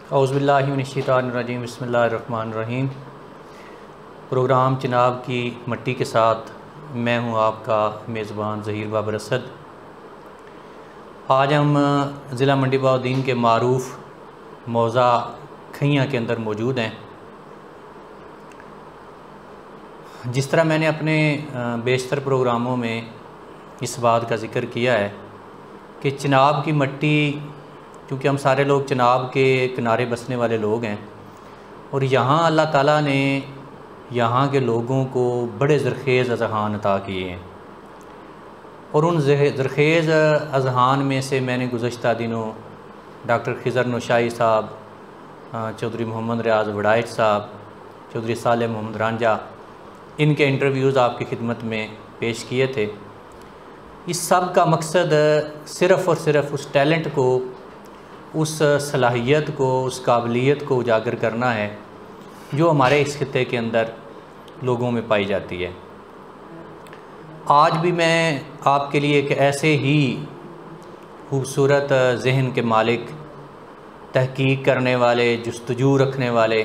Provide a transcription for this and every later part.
औज़ुबिल्लाहि मिनश्शैतानिर्रजीम बिस्मिल्लाहिर्रहमानिर्रहीम। प्रोग्राम चिनाब की मट्टी के साथ मैं हूं आपका मेज़बान ज़हीर बाबर असद। आज हम ज़िला मंडी बहाउद्दीन के मारूफ़ मौज़ा खैयाँ के अंदर मौजूद हैं। जिस तरह मैंने अपने बेशतर प्रोग्रामों में इस बात का ज़िक्र किया है कि चिनाब की मट्टी, क्योंकि हम सारे लोग चिनाब के किनारे बसने वाले लोग हैं और यहाँ अल्लाह ताला ने यहाँ के लोगों को बड़े ज़रख़ेज़ अज़हान अता किए हैं। और उन ज़रख़ेज़ अज़हान में से मैंने गुज़श्ता दिनों डॉक्टर खिज़र नौशाई साहब, चौधरी मोहम्मद रियाज़ वड़ाइच साहब, चौधरी सालेह मोहम्मद रांझा, इनके इंटरव्यूज़ आपकी खिदमत में पेश किए थे। इस सब का मकसद सिर्फ़ और सिर्फ उस टैलेंट को, उस सलाहियत को, उस काबिलियत को उजागर करना है जो हमारे इस खित्ते के अंदर लोगों में पाई जाती है। आज भी मैं आपके लिए एक ऐसे ही खूबसूरत ज़हन के मालिक, तहकीक करने वाले, जुस्तजू रखने वाले,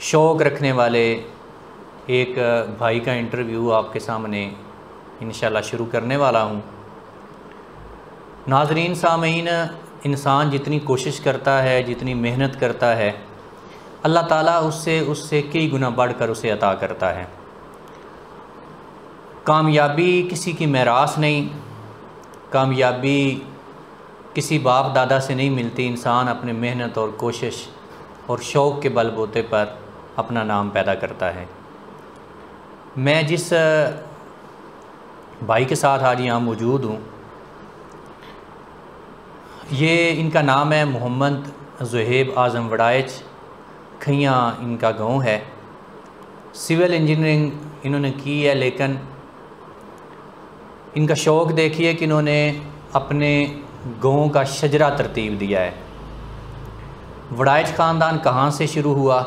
शौक़ रखने वाले एक भाई का इंटरव्यू आपके सामने इंशाल्लाह शुरू करने वाला हूँ। नाज़रीन, सामीन, इंसान जितनी कोशिश करता है, जितनी मेहनत करता है, अल्लाह ताला उससे कई गुना बढ़कर उसे अता करता है। कामयाबी किसी की मेरास नहीं, कामयाबी किसी बाप दादा से नहीं मिलती। इंसान अपने मेहनत और कोशिश और शौक़ के बलबूते पर अपना नाम पैदा करता है। मैं जिस भाई के साथ आज यहाँ मौजूद हूँ, ये इनका नाम है मोहम्मद ज़ुहैब आज़म वड़ाइच। खैयाँ इनका गांव है। सिविल इंजीनियरिंग इन्होंने की है, लेकिन इनका शौक़ देखिए कि इन्होंने अपने गांव का शजरा तरतीब दिया है। वड़ाइच ख़ानदान कहाँ से शुरू हुआ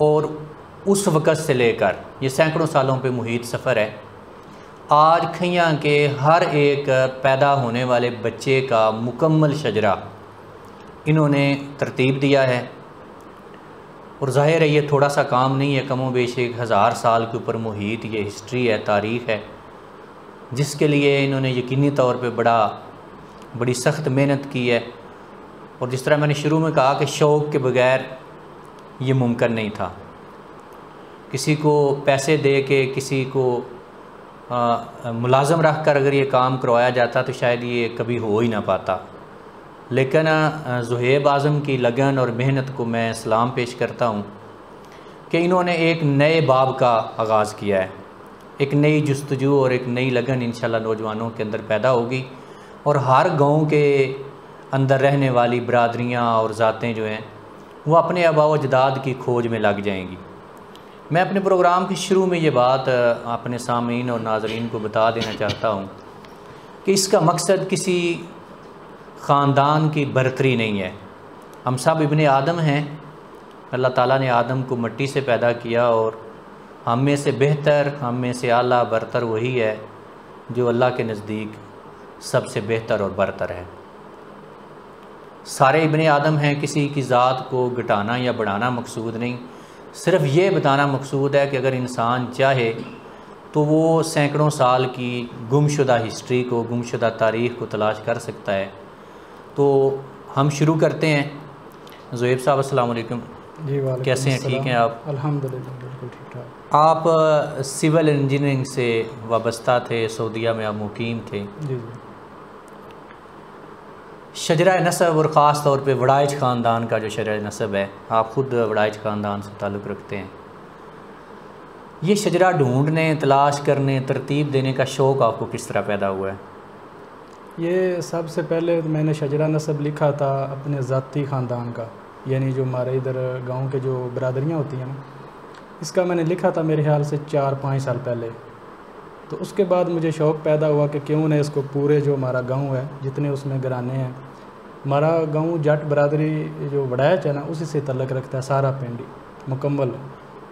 और उस वक़्त से लेकर ये सैकड़ों सालों पे मुहित सफ़र है। आज खैयाँ के हर एक पैदा होने वाले बच्चे का मुकम्मल शजरा इन्होंने तरतीब दिया है। और ज़ाहिर है ये थोड़ा सा काम नहीं है, कमो बेश 1000 साल के ऊपर मुहित ये हिस्ट्री है, तारीख़ है, जिसके लिए इन्होंने यकीनी तौर पे बड़ी सख्त मेहनत की है। और जिस तरह मैंने शुरू में कहा कि शौक़ के बग़ैर ये मुमकिन नहीं था। किसी को पैसे दे के, किसी को मुलाज़म रख कर अगर ये काम करवाया जाता तो शायद ये कभी हो ही ना पाता। लेकिन ज़ुहैब आज़म की लगन और मेहनत को मैं सलाम पेश करता हूँ कि इन्होंने एक नए बाब का आगाज़ किया है। एक नई जुस्तजू और एक नई लगन इंशाल्लाह नौजवानों के अंदर पैदा होगी और हर गांव के अंदर रहने वाली बरादरियाँ और ज़ातें जो हैं वो अपने आबा व अजदाद की खोज में लग जाएंगी। मैं अपने प्रोग्राम के शुरू में ये बात अपने सामीन और नाज़रीन को बता देना चाहता हूँ कि इसका मकसद किसी ख़ानदान की बरतरी नहीं है। हम सब इब्ने आदम हैं। अल्लाह ताला ने आदम को मिट्टी से पैदा किया और हम में से बेहतर, हम में से आला बरतर वही है जो अल्लाह के नज़दीक सबसे बेहतर और बरतर है। सारे इब्ने आदम हैं। किसी की ज़ात को घटाना या बढ़ाना मकसूद नहीं, सिर्फ़ ये बताना मकसूद है कि अगर इंसान चाहे तो वो सैकड़ों साल की गुमशुदा हिस्ट्री को, गुमशुदा तारीख़ को तलाश कर सकता है। तो हम शुरू करते हैं। ज़ुहैब साहब, अस्सलाम वालेकुम। जी वालेकुम। कैसे हैं? ठीक हैं आप? अल्हम्दुलिल्लाह बिल्कुल ठीक ठाक। आप सिविल इंजीनियरिंग से वाबस्ता थे, सऊदीया में आप मुकीम थे। जी जी। शजरा नसब और ख़ास तौर पे वड़ाइच ख़ानदान का जो शजरा नसब है, आप ख़ुद वड़ाइच ख़ानदान से ताल्लुक़ रखते हैं। ये शजरा ढूंढने, तलाश करने, तरतीब देने का शौक़ आपको किस तरह पैदा हुआ है? ये सबसे पहले मैंने शजरा नसब लिखा था अपने ज़ाती ख़ानदान का, यानी जो हमारे इधर गांव के जो बरादरियाँ होती हैं ना, इसका मैंने लिखा था मेरे ख्याल से 4-5 साल पहले। तो उसके बाद मुझे शौक़ पैदा हुआ कि क्यों ना इसको पूरे जो हमारा गांव है, जितने उसमें घराने हैं, हमारा गांव जट बरादरी जो वड़ाइच है ना, उसी से तल्लक़ रखता है। सारा पिंडी मुकम्मल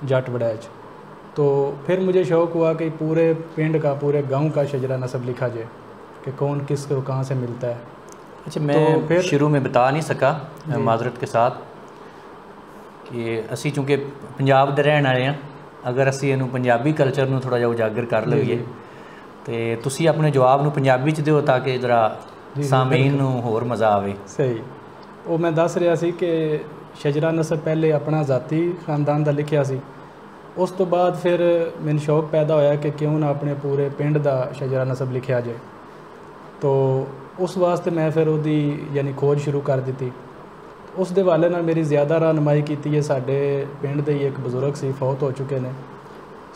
जट वड़ाइच। तो फिर मुझे शौक़ हुआ कि पूरे पिंड का, पूरे गांव का शजरा नसब लिखा जाए कि कौन किस को कहाँ से मिलता है। अच्छा, मैं फिर शुरू में बता नहीं सका माजरत के साथ कि असी चूँकि पंजाब दे रहने वाले हैं, अगर असी इनू पंजाबी कल्चर नू थोड़ा जिहा उजागर कर लईए तो तुसी अपने जवाब नू पंजाबी च दिओ ताकि जरा सामीन नू होर मज़ा आवे। सही, वो मैं दस रहा सी कि शजरा नसब पहले अपना ज़ाती खानदान का लिखिया सी, उस तो बाद फिर मैनू शौक पैदा होया कि क्यों ना अपने पूरे पिंड का शजरा नसब लिखिया जाए। तो उस वास्ते मैं फिर उहदी यानी खोज शुरू कर दी। उस दे हवाले नाल मेरी ज़्यादा रहनुमाई की है साडे पिंड दे ही एक बजुर्ग सी, फौत हो चुके ने,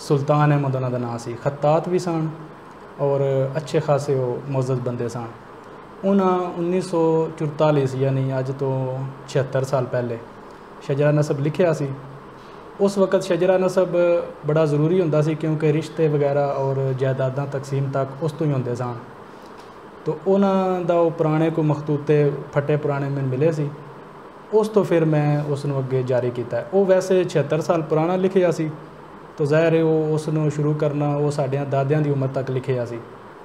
सुल्तान अहमद उन्हां दा नाम सी। खत्तात भी सन और अच्छे खासे वो मुअज़्ज़ज़ बंदे सन। उन्हां 1944 यानी अज तो 76 साल पहले शजरा नसब लिखिया सी। उस वक़्त शजरा नसब बड़ा ज़रूरी हुंदा सी क्योंकि रिश्ते वगैरह और जायदादां तकसीम तक उस तो ही हुंदे सन। तो उन्हां दा वो पुराने कोई मखतूते फटे पुराने मैनूं मिले सी, उस तो फिर मैं उसनूं अगे जारी किया। वो वैसे 76 साल पुराना लिखिया सी, तो ज़ाहिर है वो उसनूं शुरू करना वो साडियां दादियां दी उम्र तक लिखिया सी।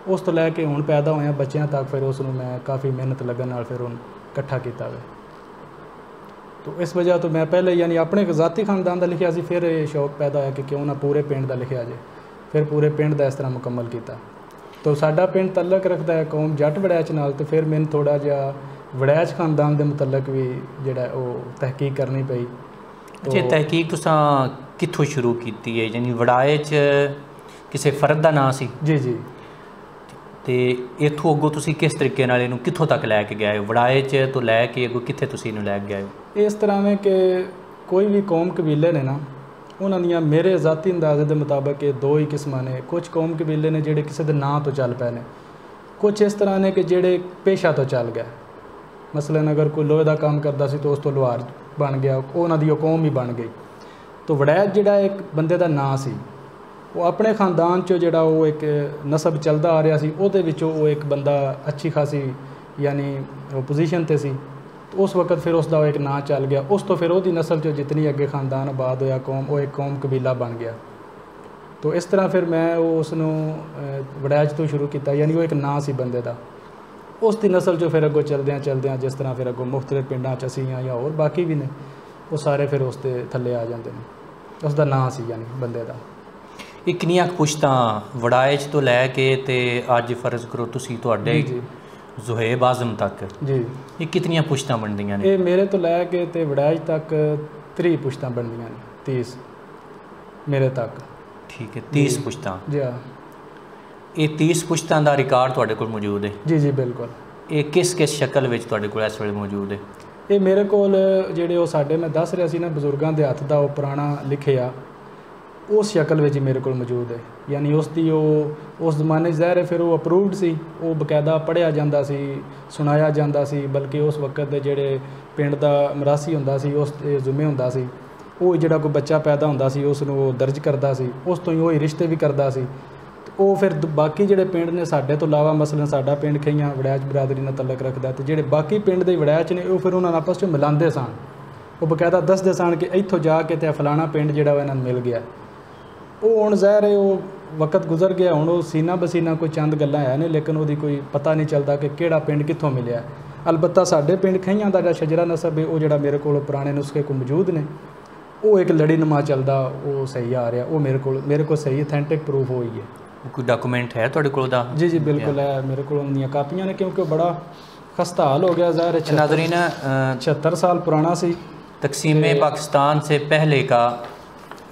उस तो लैके हुण पैदा होया बच्चों तक फिर उसनूं मैं काफ़ी मेहनत लगन नाल फिर हुण इकट्ठा किया वे। तो इस वजह तो मैं पहले यानी अपने ज़ाती खानदान का लिखिया सी, फिर ये शौक पैदा होया कि क्यों ना पूरे पिंड का लिखिया जाए, फिर पूरे पिंड का इस तरह मुकम्मल किया। तो साडा पिंड तलक रखता है कौम जट वड़ैच नाल, तो फिर मैंने थोड़ा जिहा वड़ैच खानदान के मुतलक भी जिहड़ा वो तहकीक करनी पई। अच्छा, तहकीक तुसां कित्थों शुरू की है? यानी वड़ाए च किसी फर्द का नाम सी? जी जी। तो इत्थों अगों तुसीं किस तरीके नाल इहनूं कित्थों तक लैके गए हो? वड़ाए च तो लैके अगों कित्थे तुसीं इहनूं लैके गए हो? इस तरह में कि कोई भी कौम कबीले ने ना, उन्हां दियां मेरे ज़ाती अंदाजे के मुताबिक ये दो ही किस्मां ने। कुछ कौम कबीले ने जिहड़े किसी दे नां तो चल पे ने, कुछ इस तरह ने कि जिहड़े पेशा तो चल गए। मसलन अगर कोई लोहे का काम करता सी तो उस तो लोहार बन गया, उन्हां दी कौम ही बन गई। तो वड़ैच जिहड़ा एक बंदे का नाम सी, वो अपने खानदान चो जिहड़ा वो एक नसब चलता आ रहा सी, उहदे विचों वो एक बंदा अच्छी खासी यानी वो पोजीशन ते सी। तो उस वक्त फिर उसका एक नाम चल गया। उस तो फिर उसकी नस्ल चो जितनी अगे खानदान आबाद होया कौम, वो एक कौम कबीला बन गया। तो इस तरह फिर मैं उसनूं वड़ैच तो शुरू किया, यानी वो एक नाम सी बंदे का। उसकी नस्ल चो फिर अगों चलद्यां जिस तरह फिर अगों मुख्तलिफ पिंडां च असीं या होर बाकी भी ने, वो सारे फिर उसके थल्ले आ जाते हैं। उसका नाम सी यानी बंदे का। ਇਹ ਕਿੰਨੀਆਂ ਪੁਸ਼ਤਾਂ ਵੜਾਏ 'ਚ ਤੋਂ ਲੈ ਕੇ ਤੇ ਅੱਜ ਫਰਜ਼ ਕਰੋ ਤੁਸੀਂ ਤੁਹਾਡੇ ਜ਼ੁਹੇਬ ਆਜ਼ਮ ਤੱਕ ਜੀ, ਇਹ ਕਿਤਨੀਆਂ ਪੁਸ਼ਤਾਂ ਬਣਦੀਆਂ ਨੇ? ਇਹ ਮੇਰੇ ਤੋਂ ਲੈ ਕੇ ਤੇ ਵੜਾਏ ਤੱਕ 30 ਪੁਸ਼ਤਾਂ ਬਣਦੀਆਂ ਨੇ। 30 ਮੇਰੇ ਤੱਕ। ਠੀਕ ਹੈ, 30 ਪੁਸ਼ਤਾਂ। ਜੀ ਹਾਂ। ਇਹ 30 ਪੁਸ਼ਤਾਂ ਦਾ ਰਿਕਾਰਡ ਤੁਹਾਡੇ ਕੋਲ ਮੌਜੂਦ ਹੈ? ਜੀ ਜੀ ਬਿਲਕੁਲ। ਇਹ ਕਿਸ ਕਿਸ ਸ਼ਕਲ ਵਿੱਚ ਤੁਹਾਡੇ ਕੋਲ ਇਸ ਵੇਲੇ ਮੌਜੂਦ ਹੈ? ਇਹ ਮੇਰੇ ਕੋਲ ਜਿਹੜੇ ਉਹ ਸਾਡੇ ਮੈਂ ਦੱਸ ਰਿਹਾ ਸੀ ਨਾ ਬਜ਼ੁਰਗਾਂ ਦੇ ਹੱਥ ਦਾ ਉਹ ਪੁਰਾਣਾ ਲਿਖਿਆ, उस शक्ल में मेरे को मौजूद है। यानी उसकी उस जमाने ज़ाहिर है फिर वो अप्रूवड सी, वो बकायदा पढ़िया जाता सी, सुनाया जाता सी। बल्कि उस वक्त के जोड़े पिंड का मरासी होंदा सी, उस जुम्मे होंदा सी, वो जोड़ा कोई बच्चा पैदा होंदा सी उसनूं दर्ज करता सी, उस तो ही वही रिश्ते भी करता सी। तो वो फिर बाकी जोड़े पिंड ने साडे तो इलावा मसलन साडा पिंड खइयां वड़ैच बरादरी नाल तलक रखदा, तो जोड़े बाकी पिंड दे वड़ैच ने वो फिर उन्होंने आपस में मिलाते सन। वो बकायदा दसदे सन कि इत्थों जाके ते फलाना पिंड जोड़ा इन्हां मिल गया। वो हुण ज़ाहिर है वो वक्त गुजर गया, हुण वो सीना बसीना कोई चंद गल्लां है ने, लेकिन वो कोई पता नहीं चलता कि किहड़ा पिंड कित्थों मिलिया। अलबत्ता साडे पिंड खइयां दा जिहड़ा शजरा नसब है वो जिहड़ा मेरे कोल पुराने नुस्खे को मौजूद ने, वो एक लड़ीनुमा चलदा वो सही आ रहा, वो मेरे को सही अथेंटिक प्रूफ होई है। कोई डॉक्यूमेंट है तुहाडे कोल दा? जी जी बिल्कुल है, मेरे को उनकी कापियां ने, क्योंकि बड़ा खस्ता हाल हो गया। ज़ाहिर है नाज़रीन 76 साल पुराना सी। तकसीम पाकिस्तान से पहले का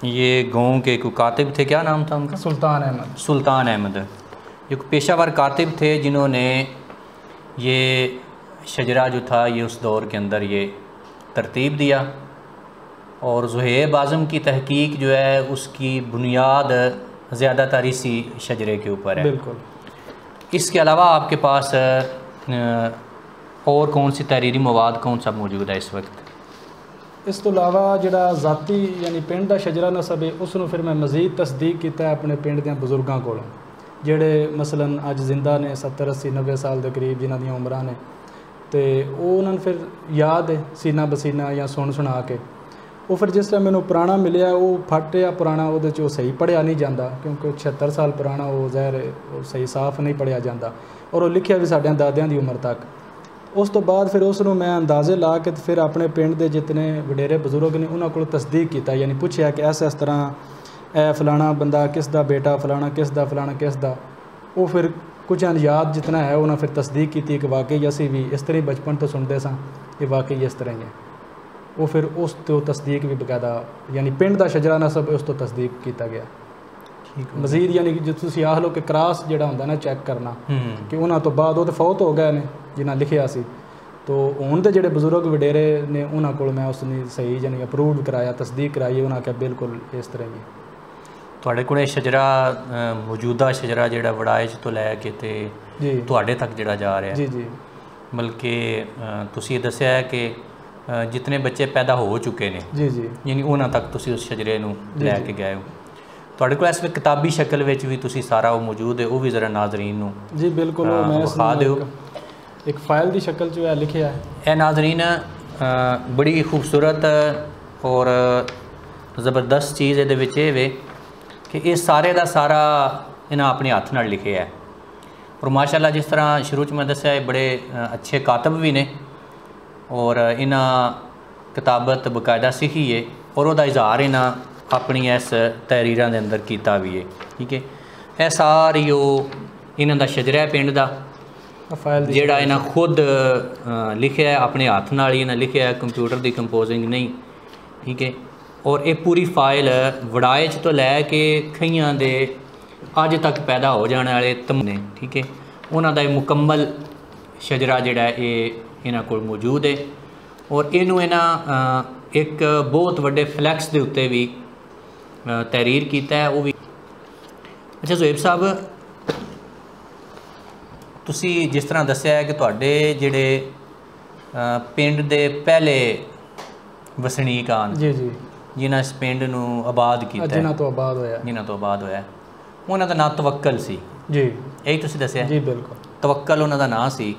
ये गाँव के कोई कातिब थे, क्या नाम था उनका? सुल्तान अहमद। सुल्तान अहमद ये पेशावर कातिब थे जिन्होंने ये शजरा जो था ये उस दौर के अंदर ये तरतीब दिया। और ज़ुहैब आज़म की तहकीक जो है उसकी बुनियाद ज़्यादातर इसी शजरे के ऊपर है। बिल्कुल। इसके अलावा आपके पास और कौन सी तहरीरी मवाद कौन सा मौजूद है इस वक्त? इस तो इलावा जिहड़ा ज़ाती यानी पिंड का शजरा नसब है उसनूं फिर मैं मज़ीद तस्दीक किया अपने पिंड के बजुर्गों कोलों, जिहड़े मसलन अज जिंदा ने 70 80 90 साल के करीब जिन्हां दियां उमरां ने, तो उन्होंने फिर याद है सीना बसीना या सुना के। वो फिर जिस तरह मैनूं पुराना मिलिया वो फट या पुराना वो सही पढ़िया नहीं जाता, क्योंकि 76 साल पुराना वो ज़ाहिर वो सही साफ नहीं पढ़िया जाता, और वो लिखिया भी साढ़े दादियां दी उम्र तक। ਉਸ ਤੋਂ ਬਾਅਦ ਫਿਰ ਉਸ ਨੂੰ ਮੈਂ ਅੰਦਾਜ਼ੇ ਲਾ ਕੇ ਤੇ ਫਿਰ ਆਪਣੇ ਪਿੰਡ ਦੇ ਜਿਤਨੇ ਵਡੇਰੇ ਬਜ਼ੁਰਗ ਨੇ ਉਹਨਾਂ ਕੋਲ ਤਸਦੀਕ ਕੀਤਾ, ਯਾਨੀ ਪੁੱਛਿਆ ਕਿ ਇਸ ਤਰ੍ਹਾਂ ਇਹ ਫਲਾਣਾ ਬੰਦਾ ਕਿਸ ਦਾ ਬੇਟਾ, ਫਲਾਣਾ ਕਿਸ ਦਾ, ਫਲਾਣਾ ਕਿਸ ਦਾ। ਉਹ ਫਿਰ ਕੁਝ ਅਨਯਾਦ ਜਿਤਨਾ ਹੈ ਉਹਨਾਂ ਫਿਰ ਤਸਦੀਕ ਕੀਤੀ ਕਿ ਵਾਕਈ ਅਸੀਂ ਵੀ ਇਸ ਤਰ੍ਹਾਂ ਹੀ ਬਚਪਨ ਤੋਂ ਸੁਣਦੇ ਸਾਂ, ਇਹ ਵਾਕਈ ਇਸ ਤਰ੍ਹਾਂ ਹੀ ਹੈ। ਉਹ ਫਿਰ ਉਸ ਤੋਂ ਤਸਦੀਕ ਵੀ ਬਕਾਇਦਾ, ਯਾਨੀ ਪਿੰਡ ਦਾ ਸ਼ਜਰਾ ਨਸਬ ਉਸ ਤੋਂ ਤਸਦੀਕ ਕੀਤਾ ਗਿਆ। ਠੀਕ ਮਜ਼ੀਦ ਯਾਨੀ ਕਿ ਜੇ ਤੁਸੀਂ ਆਖ ਲਓ ਕਿ ਕ੍ਰਾਸ ਜਿਹੜਾ ਹੁੰਦਾ ਨਾ ਚੈੱਕ ਕਰਨਾ ਕਿ ਉਹਨਾਂ ਤੋਂ ਬਾਅਦ ਉਹ ਤਾਂ ਫੌਤ ਹੋ ਗਏ ਨੇ ਜਿਨ੍ਹਾਂ ਲਿਖਿਆ ਸੀ, ਤੋ ਹੁਣ ਦੇ ਜਿਹੜੇ ਬਜ਼ੁਰਗ ਵਡੇਰੇ ਨੇ ਉਹਨਾਂ ਕੋਲ ਮੈਂ ਉਸ ਨੂੰ ਸਹੀ ਯਾਨੀ ਅਪਰੂਵਡ ਕਰਾਇਆ, ਤਸਦੀਕ ਕਰਾਈ, ਉਹਨਾਂ ਕਿਹਾ ਬਿਲਕੁਲ ਇਸ ਤਰ੍ਹਾਂ ਹੀ। ਤੁਹਾਡੇ ਕੋਲ ਇਹ ਸ਼ਜਰਾ ਮੌਜੂਦਾ ਸ਼ਜਰਾ ਜਿਹੜਾ ਵੜਾਇਚ ਤੋਂ ਲੈ ਕੇ ਤੇ ਜੀ ਤੁਹਾਡੇ ਤੱਕ ਜਿਹੜਾ ਜਾ ਰਿਹਾ ਜੀ ਜੀ, ਬਲਕਿ ਤੁਸੀਂ ਇਹ ਦੱਸਿਆ ਹੈ ਕਿ ਜਿਤਨੇ ਬੱਚੇ ਪੈਦਾ ਹੋ ਚੁੱਕੇ ਨੇ ਜੀ ਜੀ, ਯਾਨੀ ਉਹਨਾਂ ਤੱਕ ਤੁਸੀਂ ਉਸ ਸ਼ਜਰੇ ਨੂੰ ਲੈ ਕੇ ਗਏ ਹੋ। ਤੁਹਾਡੇ ਕੋਲ ਇਸ ਵੇਲੇ ਕਿਤਾਬੀ ਸ਼ਕਲ ਵਿੱਚ ਵੀ ਤੁਸੀਂ ਸਾਰਾ ਉਹ ਮੌਜੂਦ ਹੈ, ਉਹ ਵੀ ਜ਼ਰਾ ਨਾਜ਼ਰੀਨ ਨੂੰ ਜੀ ਬਿਲਕੁਲ ਮੈਂ ਵਿਖਾ ਦਿਓ। ਇੱਕ ਫਾਈਲ ਦੀ ਸ਼ਕਲ 'ਚ ਇਹ ਲਿਖਿਆ ਹੈ। ਇਹ ਨਾਜ਼ਰੀਨ ਬੜੀ ਖੂਬਸੂਰਤ ਔਰ ਜ਼ਬਰਦਸਤ ਚੀਜ਼ ਇਹਦੇ ਵਿੱਚ ਇਹ ਵੇ ਕਿ ਇਹ ਸਾਰੇ ਦਾ ਸਾਰਾ ਇਹਨਾਂ ਆਪਣੇ ਹੱਥ ਨਾਲ ਲਿਖਿਆ ਹੈ। ਔਰ ਮਾਸ਼ਾਅੱਲਾ ਜਿਸ ਤਰ੍ਹਾਂ ਸ਼ੁਰੂ 'ਚ ਮੈਂ ਦੱਸਿਆ ਇਹ ਬੜੇ ਅੱਛੇ ਕਾਤਬ ਵੀ ਨੇ ਔਰ ਇਹਨਾਂ ਕਿਤਾਬਤ ਬਕਾਇਦਾ ਸਿੱਖੀ ਹੈ ਔਰ ਉਹਦਾ ਇਜ਼ਹਾਰ ਇਹਨਾਂ ਆਪਣੀ ਇਸ ਤਹਿਰੀਰਾਂ ਦੇ ਅੰਦਰ ਕੀਤਾ ਵੀ ਹੈ। ਠੀਕ ਹੈ, ਇਹ ਸਾਰੀ ਉਹ ਇਹਨਾਂ ਦਾ ਸ਼ਜਰਾ ਪਿੰਡ ਦਾ ਫਾਈਲ ਦੀ ਜਿਹੜਾ ਇਹਨਾਂ ਖੁਦ ਲਿਖਿਆ ਆਪਣੇ ਹੱਥ ਨਾਲ ਹੀ ਇਹਨਾਂ ਲਿਖਿਆ, ਕੰਪਿਊਟਰ ਦੀ ਕੰਪੋਜ਼ਿੰਗ ਨਹੀਂ। ਠੀਕ ਹੈ, ਔਰ ਇਹ ਪੂਰੀ ਫਾਈਲ ਵੜਾਇਚ ਤੋਂ ਲੈ ਕੇ ਖਈਆਂ ਦੇ ਅੱਜ ਤੱਕ ਪੈਦਾ ਹੋ ਜਾਣ ਵਾਲੇ ਨੇ। ਠੀਕ ਹੈ, ਉਹਨਾਂ ਦਾ ਇਹ ਮੁਕੰਮਲ ਸ਼ਜਰਾ ਜਿਹੜਾ ਇਹ ਇਹਨਾਂ ਕੋਲ ਮੌਜੂਦ ਹੈ ਔਰ ਇਹਨੂੰ ਇਹਨਾਂ ਇੱਕ ਬਹੁਤ ਵੱਡੇ ਫਲੈਕਸ ਦੇ ਉੱਤੇ ਵੀ ਤਹਿਰੀਰ ਕੀਤਾ ਹੈ, ਉਹ ਵੀ। ਅੱਛਾ ਜ਼ੁਹੈਬ ਸਾਹਿਬ, ਤੁਸੀਂ ਜਿਸ ਤਰ੍ਹਾਂ ਦੱਸਿਆ ਹੈ ਕਿ ਤੁਹਾਡੇ ਜਿਹੜੇ ਪਿੰਡ ਦੇ ਪਹਿਲੇ ਵਸਨੀਕ ਹਨ ਜੀ ਜੀ, ਜਿਨ੍ਹਾਂ ਇਸ ਪਿੰਡ ਨੂੰ ਆਬਾਦ ਕੀਤਾ, ਜਿਨ੍ਹਾਂ ਤੋਂ ਆਬਾਦ ਹੋਇਆ, ਉਹਨਾਂ ਦਾ ਨਾਂ ਤਵੱਕਲ ਸੀ। ਜੀ ਇਹੀ ਤੁਸੀਂ ਦੱਸਿਆ ਜੀ, ਬਿਲਕੁਲ ਤਵੱਕਲ ਉਹਨਾਂ ਦਾ ਨਾਂ ਸੀ।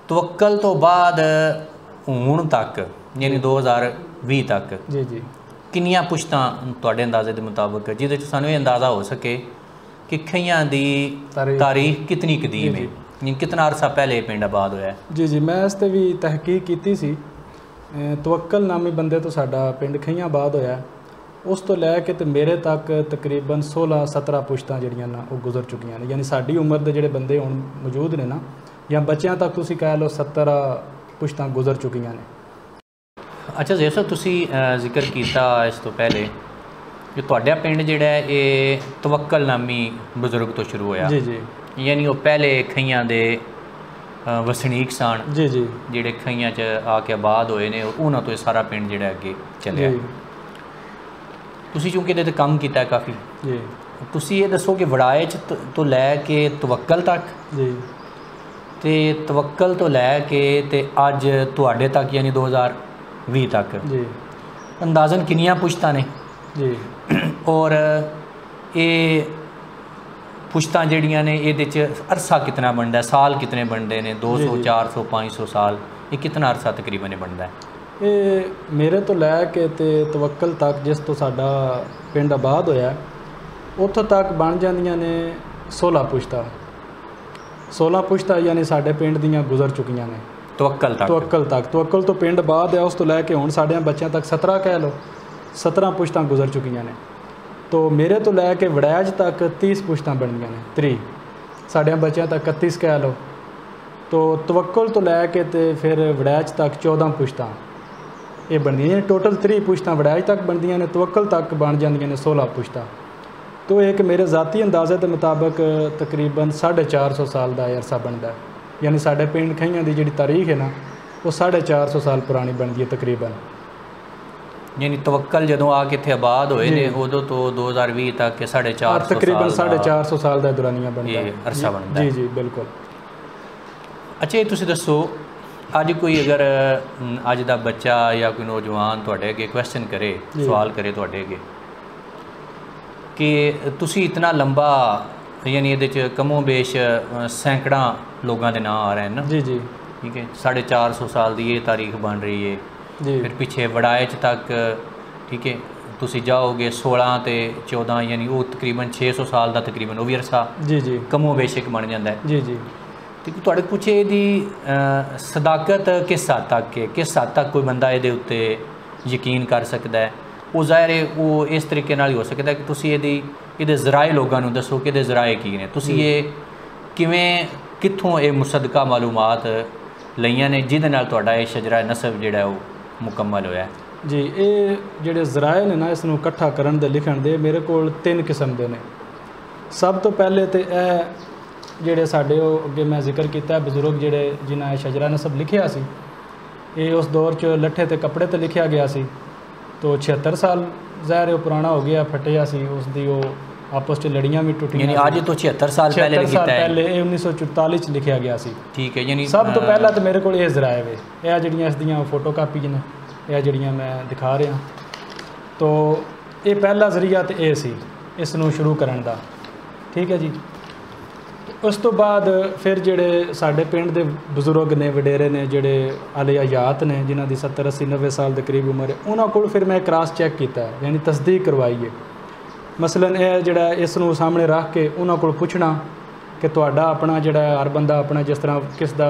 ਤਵੱਕਲ ਤੋਂ ਬਾਅਦ ਹੁਣ ਤੱਕ ਯਾਨੀ 2020 ਤੱਕ ਜੀ ਜੀ, ਕਿੰਨੀਆਂ ਪੁਸ਼ਤਾਂ ਤੁਹਾਡੇ ਅੰਦਾਜ਼ੇ ਦੇ ਮੁਤਾਬਕ ਜਿਹਦੇ 'ਚ ਸਾਨੂੰ ਇਹ ਅੰਦਾਜ਼ਾ ਹੋ ਸਕੇ ਕਿ ਖਈਆਂ ਦੀ ਤਾਰੀਖ ਕਿਤਨੀ ਕਦੀਮ ਹੈ, ਕਿਤਨਾ ਅਰਸਾ ਪਹਿਲੇ ਪਿੰਡ ਆਬਾਦ ਹੋਇਆ? ਜੀ ਜੀ, ਮੈਂ ਇਸ 'ਤੇ ਵੀ ਤਹਿਕੀਕ ਕੀਤੀ ਸੀ। ਤਵੱਕਲ ਨਾਮੀ ਬੰਦੇ ਤੋਂ ਸਾਡਾ ਪਿੰਡ ਖਈਆਂ ਆਬਾਦ ਹੋਇਆ। ਉਸ ਤੋਂ ਲੈ ਕੇ ਤੇ ਮੇਰੇ ਤੱਕ ਤਕਰੀਬਨ 16-17 ਪੁਸ਼ਤਾਂ ਜਿਹੜੀਆਂ ਨਾ ਉਹ ਗੁਜ਼ਰ ਚੁੱਕੀਆਂ ਨੇ, ਯਾਨੀ ਸਾਡੀ ਉਮਰ ਦੇ ਜਿਹੜੇ ਬੰਦੇ ਹੁਣ ਮੌਜੂਦ ਨੇ ਨਾ ਜਾਂ ਬੱਚਿਆਂ ਤੱਕ ਤੁਸੀਂ ਕਹਿ ਲਓ 70 ਪੁਸ਼ਤਾਂ ਗੁਜ਼ਰ ਚੁੱਕੀਆਂ ਨੇ। ਅੱਛਾ ਜ਼ੁਹੈਬ ਸਾਹਿਬ, ਤੁਸੀਂ ਜ਼ਿਕਰ ਕੀਤਾ ਇਸ ਤੋਂ ਪਹਿਲੇ ਕਿ ਤੁਹਾਡਾ ਪਿੰਡ ਜਿਹੜਾ ਹੈ ਇਹ ਤਵੱਕਲ ਨਾਮੀ ਬਜ਼ੁਰਗ ਤੋਂ ਸ਼ੁਰੂ ਹੋਇਆ। ਜੀ ਜੀ, ਯਾਨੀ ਉਹ ਪਹਿਲੇ ਖਈਆਂ ਦੇ ਵਸਨੀਕ ਸਨ। ਜੀ ਜੀ, ਜਿਹੜੇ ਖਈਆਂ 'ਚ ਆ ਕੇ ਆਬਾਦ ਹੋਏ ਨੇ ਉਹਨਾਂ ਤੋਂ ਇਹ ਸਾਰਾ ਪਿੰਡ ਜਿਹੜਾ ਅੱਗੇ ਚੱਲਿਆ। ਤੁਸੀਂ ਚੂੰਕਿ ਇਹਦੇ 'ਤੇ ਕੰਮ ਕੀਤਾ ਕਾਫੀ, ਜੀ ਤੁਸੀਂ ਇਹ ਦੱਸੋ ਕਿ ਵੜਾਇਚ ਤੋਂ ਲੈ ਕੇ ਤਵੱਕਲ ਤੱਕ, ਜੀ ਤੇ ਤਵੱਕਲ ਤੋਂ ਲੈ ਕੇ ਤੇ ਅੱਜ ਤੁਹਾਡੇ ਤੱਕ ਯਾਨੀ 2020 ਤੱਕ ਜੀ ਅੰਦਾਜ਼ਨ ਕਿੰਨੀਆਂ ਪੁਸ਼ਤਾਂ ਨੇ? ਜੀ, ਔਰ ਇਹ ਪੁਸ਼ਤਾਂ ਜਿਹੜੀਆਂ ਨੇ ਇਹਦੇ 'ਚ ਅਰਸਾ ਕਿਤਨਾ ਬਣਦਾ, ਸਾਲ ਕਿਤਨੇ ਬਣਦੇ ਨੇ? 200 400 500 ਸਾਲ, ਇਹ ਕਿਤਨਾ ਅਰਸਾ ਤਕਰੀਬਨ ਇਹ ਬਣਦਾ ਹੈ? ਇਹ ਮੇਰੇ ਤੋਂ ਲੈ ਕੇ ਤੇ ਤਵੱਕਲ ਤੱਕ ਜਿਸ ਤੋਂ ਸਾਡਾ ਪਿੰਡ ਆਬਾਦ ਹੋਇਆ ਉੱਥੋਂ ਤੱਕ ਬਣ ਜਾਂਦੀਆਂ ਨੇ 16 ਪੁਸ਼ਤਾਂ। 16 ਪੁਸ਼ਤਾਂ ਯਾਨੀ ਸਾਡੇ ਪਿੰਡ ਦੀਆਂ ਗੁਜ਼ਰ ਚੁੱਕੀਆਂ ਨੇ ਤਵੱਕਲ ਤੱਕ। ਤਵੱਕਲ ਤੋਂ ਪਿੰਡ ਬਾਅਦ ਹੈ, ਉਸ ਤੋਂ ਲੈ ਕੇ ਹੁਣ ਸਾਡੇ ਬੱਚਿਆਂ ਤੱਕ 17 ਕਹਿ ਲਓ, 17 ਪੁਸ਼ਤਾਂ ਗੁਜ਼ਰ ਚੁੱਕੀਆਂ ਨੇ। ਤੋ ਮੇਰੇ ਤੋਂ ਲੈ ਕੇ ਵੜੈਜ ਤੱਕ 30 ਪੁਸ਼ਤਾਂ ਬਣੀਆਂ ਨੇ, 30 ਸਾਡੇ ਬੱਚਿਆਂ ਤੱਕ 31 ਕਹਿ ਲਓ। ਤੋ ਤਵੱਕਲ ਤੋਂ ਲੈ ਕੇ ਤੇ ਫਿਰ ਵੜੈਜ ਤੱਕ 14 ਪੁਸ਼ਤਾਂ ਇਹ ਬਣਦੀਆਂ ਨੇ। ਟੋਟਲ 30 ਪੁਸ਼ਤਾਂ ਵੜੈਜ ਤੱਕ ਬਣਦੀਆਂ ਨੇ, ਤਵੱਕਲ ਤੱਕ ਬਣ ਜਾਂਦੀਆਂ ਨੇ 16 ਪੁਸ਼ਤਾਂ। ਤੋ ਇੱਕ ਮੇਰੇ ਜ਼ਾਤੀ ਅੰਦਾਜ਼ੇ ਦੇ ਮੁਤਾਬਕ ਤਕਰੀਬਨ 450 ਸਾਲ ਦਾ ਇਹ ਅਰਸਾ ਬਣਦਾ ਹੈ। ਯਾਨੀ ਸਾਡੇ ਪਿੰਡ ਖਈਆਂ ਦੀ ਜਿਹੜੀ ਤਾਰੀਖ ਹੈ ਨਾ ਉਹ 450 ਸਾਲ ਪੁਰਾਣੀ ਬਣਦੀ ਹੈ ਤਕਰੀਬਨ। ਯਾਨੀ ਤਵੱਕਲ ਜਦੋਂ ਆ ਕੇ ਇੱਥੇ ਆਬਾਦ ਹੋਏ ਨੇ ਉਦੋਂ ਤੋਂ 2020 ਤੱਕ 450 ਤਕਰੀਬਨ 450 ਸਾਲ ਦਾ ਦੁਰਾਨੀਆ ਬਣਦਾ ਹੈ, ਅਰਸਾ ਬਣਦਾ। ਜੀ ਜੀ ਬਿਲਕੁਲ। ਅੱਛਾ, ਇਹ ਤੁਸੀਂ ਦੱਸੋ ਅੱਜ ਕੋਈ ਅਗਰ ਅੱਜ ਦਾ ਬੱਚਾ ਜਾਂ ਕੋਈ ਨੌਜਵਾਨ ਤੁਹਾਡੇ ਅੱਗੇ ਕੁਐਸਚਨ ਕਰੇ, ਸਵਾਲ ਕਰੇ ਤੁਹਾਡੇ ਅੱਗੇ ਕਿ ਤੁਸੀਂ ਇਤਨਾ ਲੰਬਾ ਯਾਨੀ ਇਹਦੇ 'ਚ ਕਮੋ ਬੇਸ਼ ਸੈਂਕੜਾਂ ਲੋਕਾਂ ਦੇ ਨਾਂ ਆ ਰਹੇ ਨੇ ਨਾ? ਜੀ ਜੀ, ਠੀਕ ਹੈ। 450 ਸਾਲ ਦੀ ਇਹ ਤਾਰੀਖ ਬਣ ਰਹੀ ਹੈ ਜੀ। ਫਿਰ ਪਿੱਛੇ ਵੜਾਇਚ ਤੱਕ, ਠੀਕ ਹੈ, ਤੁਸੀਂ ਜਾਓਗੇ 16 ਤੇ 14 ਯਾਨੀ ਉਹ ਤਕਰੀਬਨ 600 ਸਾਲ ਦਾ ਤਕਰੀਬਨ ਉਹ ਵੀ ਅਰਸਾ ਜੀ ਜੀ ਕਮੋ ਬੇਸ਼ਕ ਬਣ ਜਾਂਦਾ ਹੈ। ਜੀ ਜੀ। ਤੇ ਤੁਹਾਡੇ ਪੁੱਛੇ ਇਹਦੀ ਸਦਾਕਤ ਕਿਸ ਹੱਦ ਤੱਕ ਹੈ, ਕਿਸ ਹੱਦ ਤੱਕ ਕੋਈ ਬੰਦਾ ਇਹਦੇ ਉੱਤੇ ਯਕੀਨ ਕਰ ਸਕਦਾ ਹੈ? ਉਹ ਜ਼ਾਹਿਰ ਹੈ ਉਹ ਇਸ ਤਰੀਕੇ ਨਾਲ ਹੀ ਹੋ ਸਕਦਾ ਕਿ ਤੁਸੀਂ ਇਹਦੇ ਜ਼ਰਾਏ ਲੋਕਾਂ ਨੂੰ ਦੱਸੋ ਕਿ ਇਹਦੇ ਜ਼ਰਾਏ ਕੀ ਨੇ, ਤੁਸੀਂ ਇਹ ਕਿਵੇਂ ਕਿੱਥੋਂ ਇਹ ਮੁਸਦਕਾ ਮਾਲੂਮਾਤ ਲਈਆਂ ਨੇ ਜਿਹਦੇ ਨਾਲ ਤੁਹਾਡਾ ਇਹ ਸ਼ਜਰਾ ਨਸਬ ਜਿਹੜਾ ਉਹ ਮੁਕੰਮਲ ਹੋਇਆ? ਜੀ, ਇਹ ਜਿਹੜੇ ਜ਼ਰਾਏ ਨੇ ਨਾ ਇਸ ਨੂੰ ਇਕੱਠਾ ਕਰਨ ਦੇ ਲਿਖਣ ਦੇ ਮੇਰੇ ਕੋਲ 3 ਕਿਸਮ ਦੇ ਨੇ। ਸਭ ਤੋਂ ਪਹਿਲੇ ਤੇ ਇਹ ਜਿਹੜੇ ਸਾਡੇ ਉਹ ਅੱਗੇ ਮੈਂ ਜ਼ਿਕਰ ਕੀਤਾ ਬਜ਼ੁਰਗ ਜਿਹੜੇ ਜਿਨ੍ਹਾਂ ਇਹ ਸ਼ਜਰਾ ਨਸਬ ਲਿਖਿਆ ਸੀ, ਇਹ ਉਸ ਦੌਰ 'ਚ ਲੱਠੇ ਤੇ ਕੱਪੜੇ ਤੇ ਲਿਖਿਆ ਗਿਆ ਸੀ। तो 76 साल ज़ाहिर है पुराना हो गया, फटिया सी उसकी वो आपस च लड़ियाँ भी टुटियां। यानी आज तो 76 साल पहले पहले 1944 लिखिया गया सी। ठीक है, यानी सब तो पहला तो मेरे को ये ज़राए वे यह जड़ियाँ इसदियाँ फोटो कापी ने यह जड़ियाँ मैं दिखा रहा। तो ये पहला जरिया तो ये सी इसनूं शुरू करन दा। ठीक है जी। उस तो बाद फिर जेडे साडे पिंड दे बजुर्ग ने वडेरे ने जेडे आले हयात ने जिन्हां दी 70 80 90 साल के करीब उम्र है, उन्हां कोल फिर मैं क्रॉस चैक किया यानी तस्दीक करवाई है। मसलन यह जेड़ा इसनूं सामने रख के उन्हां कोल पुछना कि तुहाडा अपना जेड़ा हर बंदा अपना जिस तरह किस दा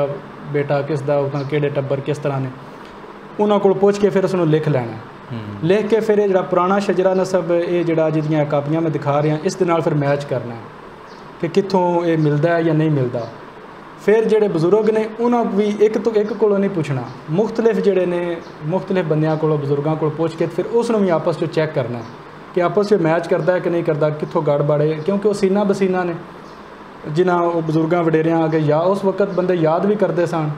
बेटा किस दा किहड़े टब्बर किस तरह ने उन्हां कोल पुछ के फिर उसनूं लिख लैना। लिख के फिर ये पुराना शजरा नसब ये जिहड़ा जिहदियां कापियां मैं दिखा रहा इस दे नाल फिर मैच करना है कि कित्थों ये मिलता है या नहीं मिलता। फिर जेडे बजुर्ग ने उन्होंने भी एक तो एक को नहीं पूछना, मुख्तलिफ जेडे ने मुख्तलिफ बंदियां को बजुर्गों को पूछ के फिर उसनों भी आपस में चैक करना कि आपस में मैच करता है कि नहीं करता, कित्थों गड़बड़ है। क्योंकि वो सीना बसीना ने जिन्होंने बजुर्गों वडेरियां आगे या उस वक्त बंदे याद भी करते सन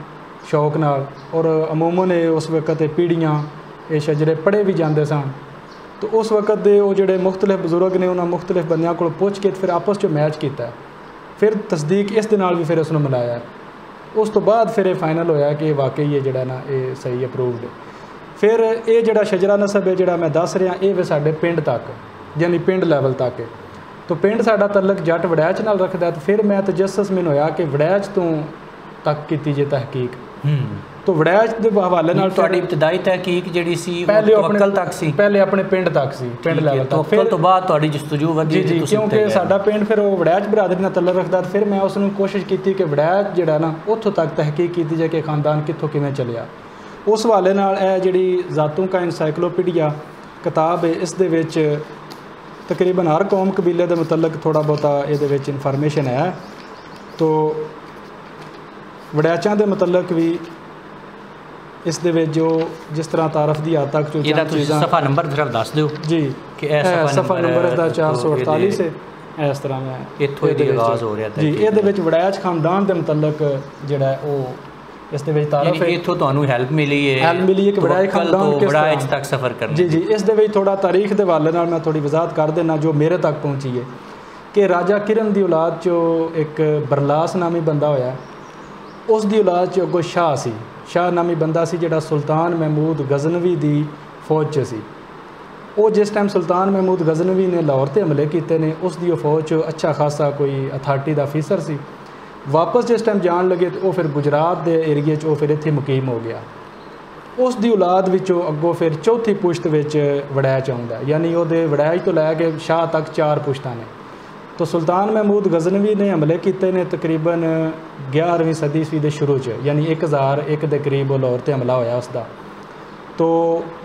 शौक नाल, और अमूमन उस वक्त पीढ़ियाँ ये शजरे पढ़े भी जाते सन। तो उस वक्त दे वो जेडे मुख्तलिफ बजुर्ग ने उन्होंने मुख्तलिफ बंदियां को पुछ के फिर आपस में मैच किया, फिर तस्दीक इस दे नाल भी फिर उसने मिलाया। उस तो बाद फिर फाइनल होया कि वाकई ये जड़ा ना ये सही अप्रूवड है। फिर ये जड़ा शजरा नसब है जड़ा मैं दस रहा ये वे साडे पिंड तक यानी पिंड लैवल तक है। तो पिंड साडा तलक जट वड़ैच नाल रखदा है। तो फिर मैं तजस्सुस मैनूं होया कि वड़ैच तो तक कीती जे तहकीक। तो वड़ैच के हवाले नाल तुहाडी इब्तदाई तहकीक जिहड़ी सी तवक्कल तक सी, पहले अपने पिंड तक सी, पिंड लैवल तक। फिर तो बाद तुहाडी जस्तजू वधी जी क्योंकि साडा पिंड फिर वो वड़ैच बरादरी नाल तल्लक रखदा। फिर मैं उसनूं कोशिश की कि वड़ैच जिहड़ा ना उत्थों तक तहकीक की जाए कि खानदान कित्थों किवें चलिया। उस हवाले नाल यह जिहड़ी ज़ातों का इनसाइक्लोपीडिया किताब है इस दे विच तकरीबन हर कौम कबीले के मुतलक थोड़ा बहुता ये इनफॉर्मेशन है। तो वड़ैचां के मुतलक भी इस दे जो जिस तरह तारफ की हद तक चीज़ां सफ़ा नंबर सिर्फ दस दो जी कि सफ़ा नंबर इसका 448 है। इस तरह मैं इत्थों दी आगाज़ हो रहा जी ये वड़ैच खानदान के मुतलक जिहड़ा वो इस दे तारफ है। इत्थों तुहानूं हेल्प मिली है कि वड़ैच खानदान किस वड़ैच तक सफ़र करना। जी इस दे थोड़ा तारीख के हवाले नाल मैं थोड़ी वजाहत कर देना जो मेरे तक पहुँची है कि राजा किरण की औलाद चो एक बरलास नामी बंदा होया, उस दी औलाद चो अगों शाह सी। शाह नामी बंदा सी जिहड़ा सुल्तान महमूद गजनवी दी फौज च सी। वो जिस टाइम सुल्तान महमूद गजनवी ने लाहौर ते हमले कीते ने उस दी फौज च अच्छा खासा कोई अथॉरिटी दा अफीसर सी। वापस जिस टाइम जान लगे तो वह फिर गुजरात के एरिए च फिर इत्थे मुकीम हो गया। उस दी औलाद विचों अगों फिर चौथी पुश्त विच वड़ैच आउंदा, यानी वो वड़ैच तो लैके शाह तक 4 पुश्तां ने। तो सुल्तान महमूद गजनवी ने हमले किए ने तकरीबन 11वीं सदी ईस्वी के शुरू च, यानी 1001 के करीब लाहौर ते हमला होया उसका। तो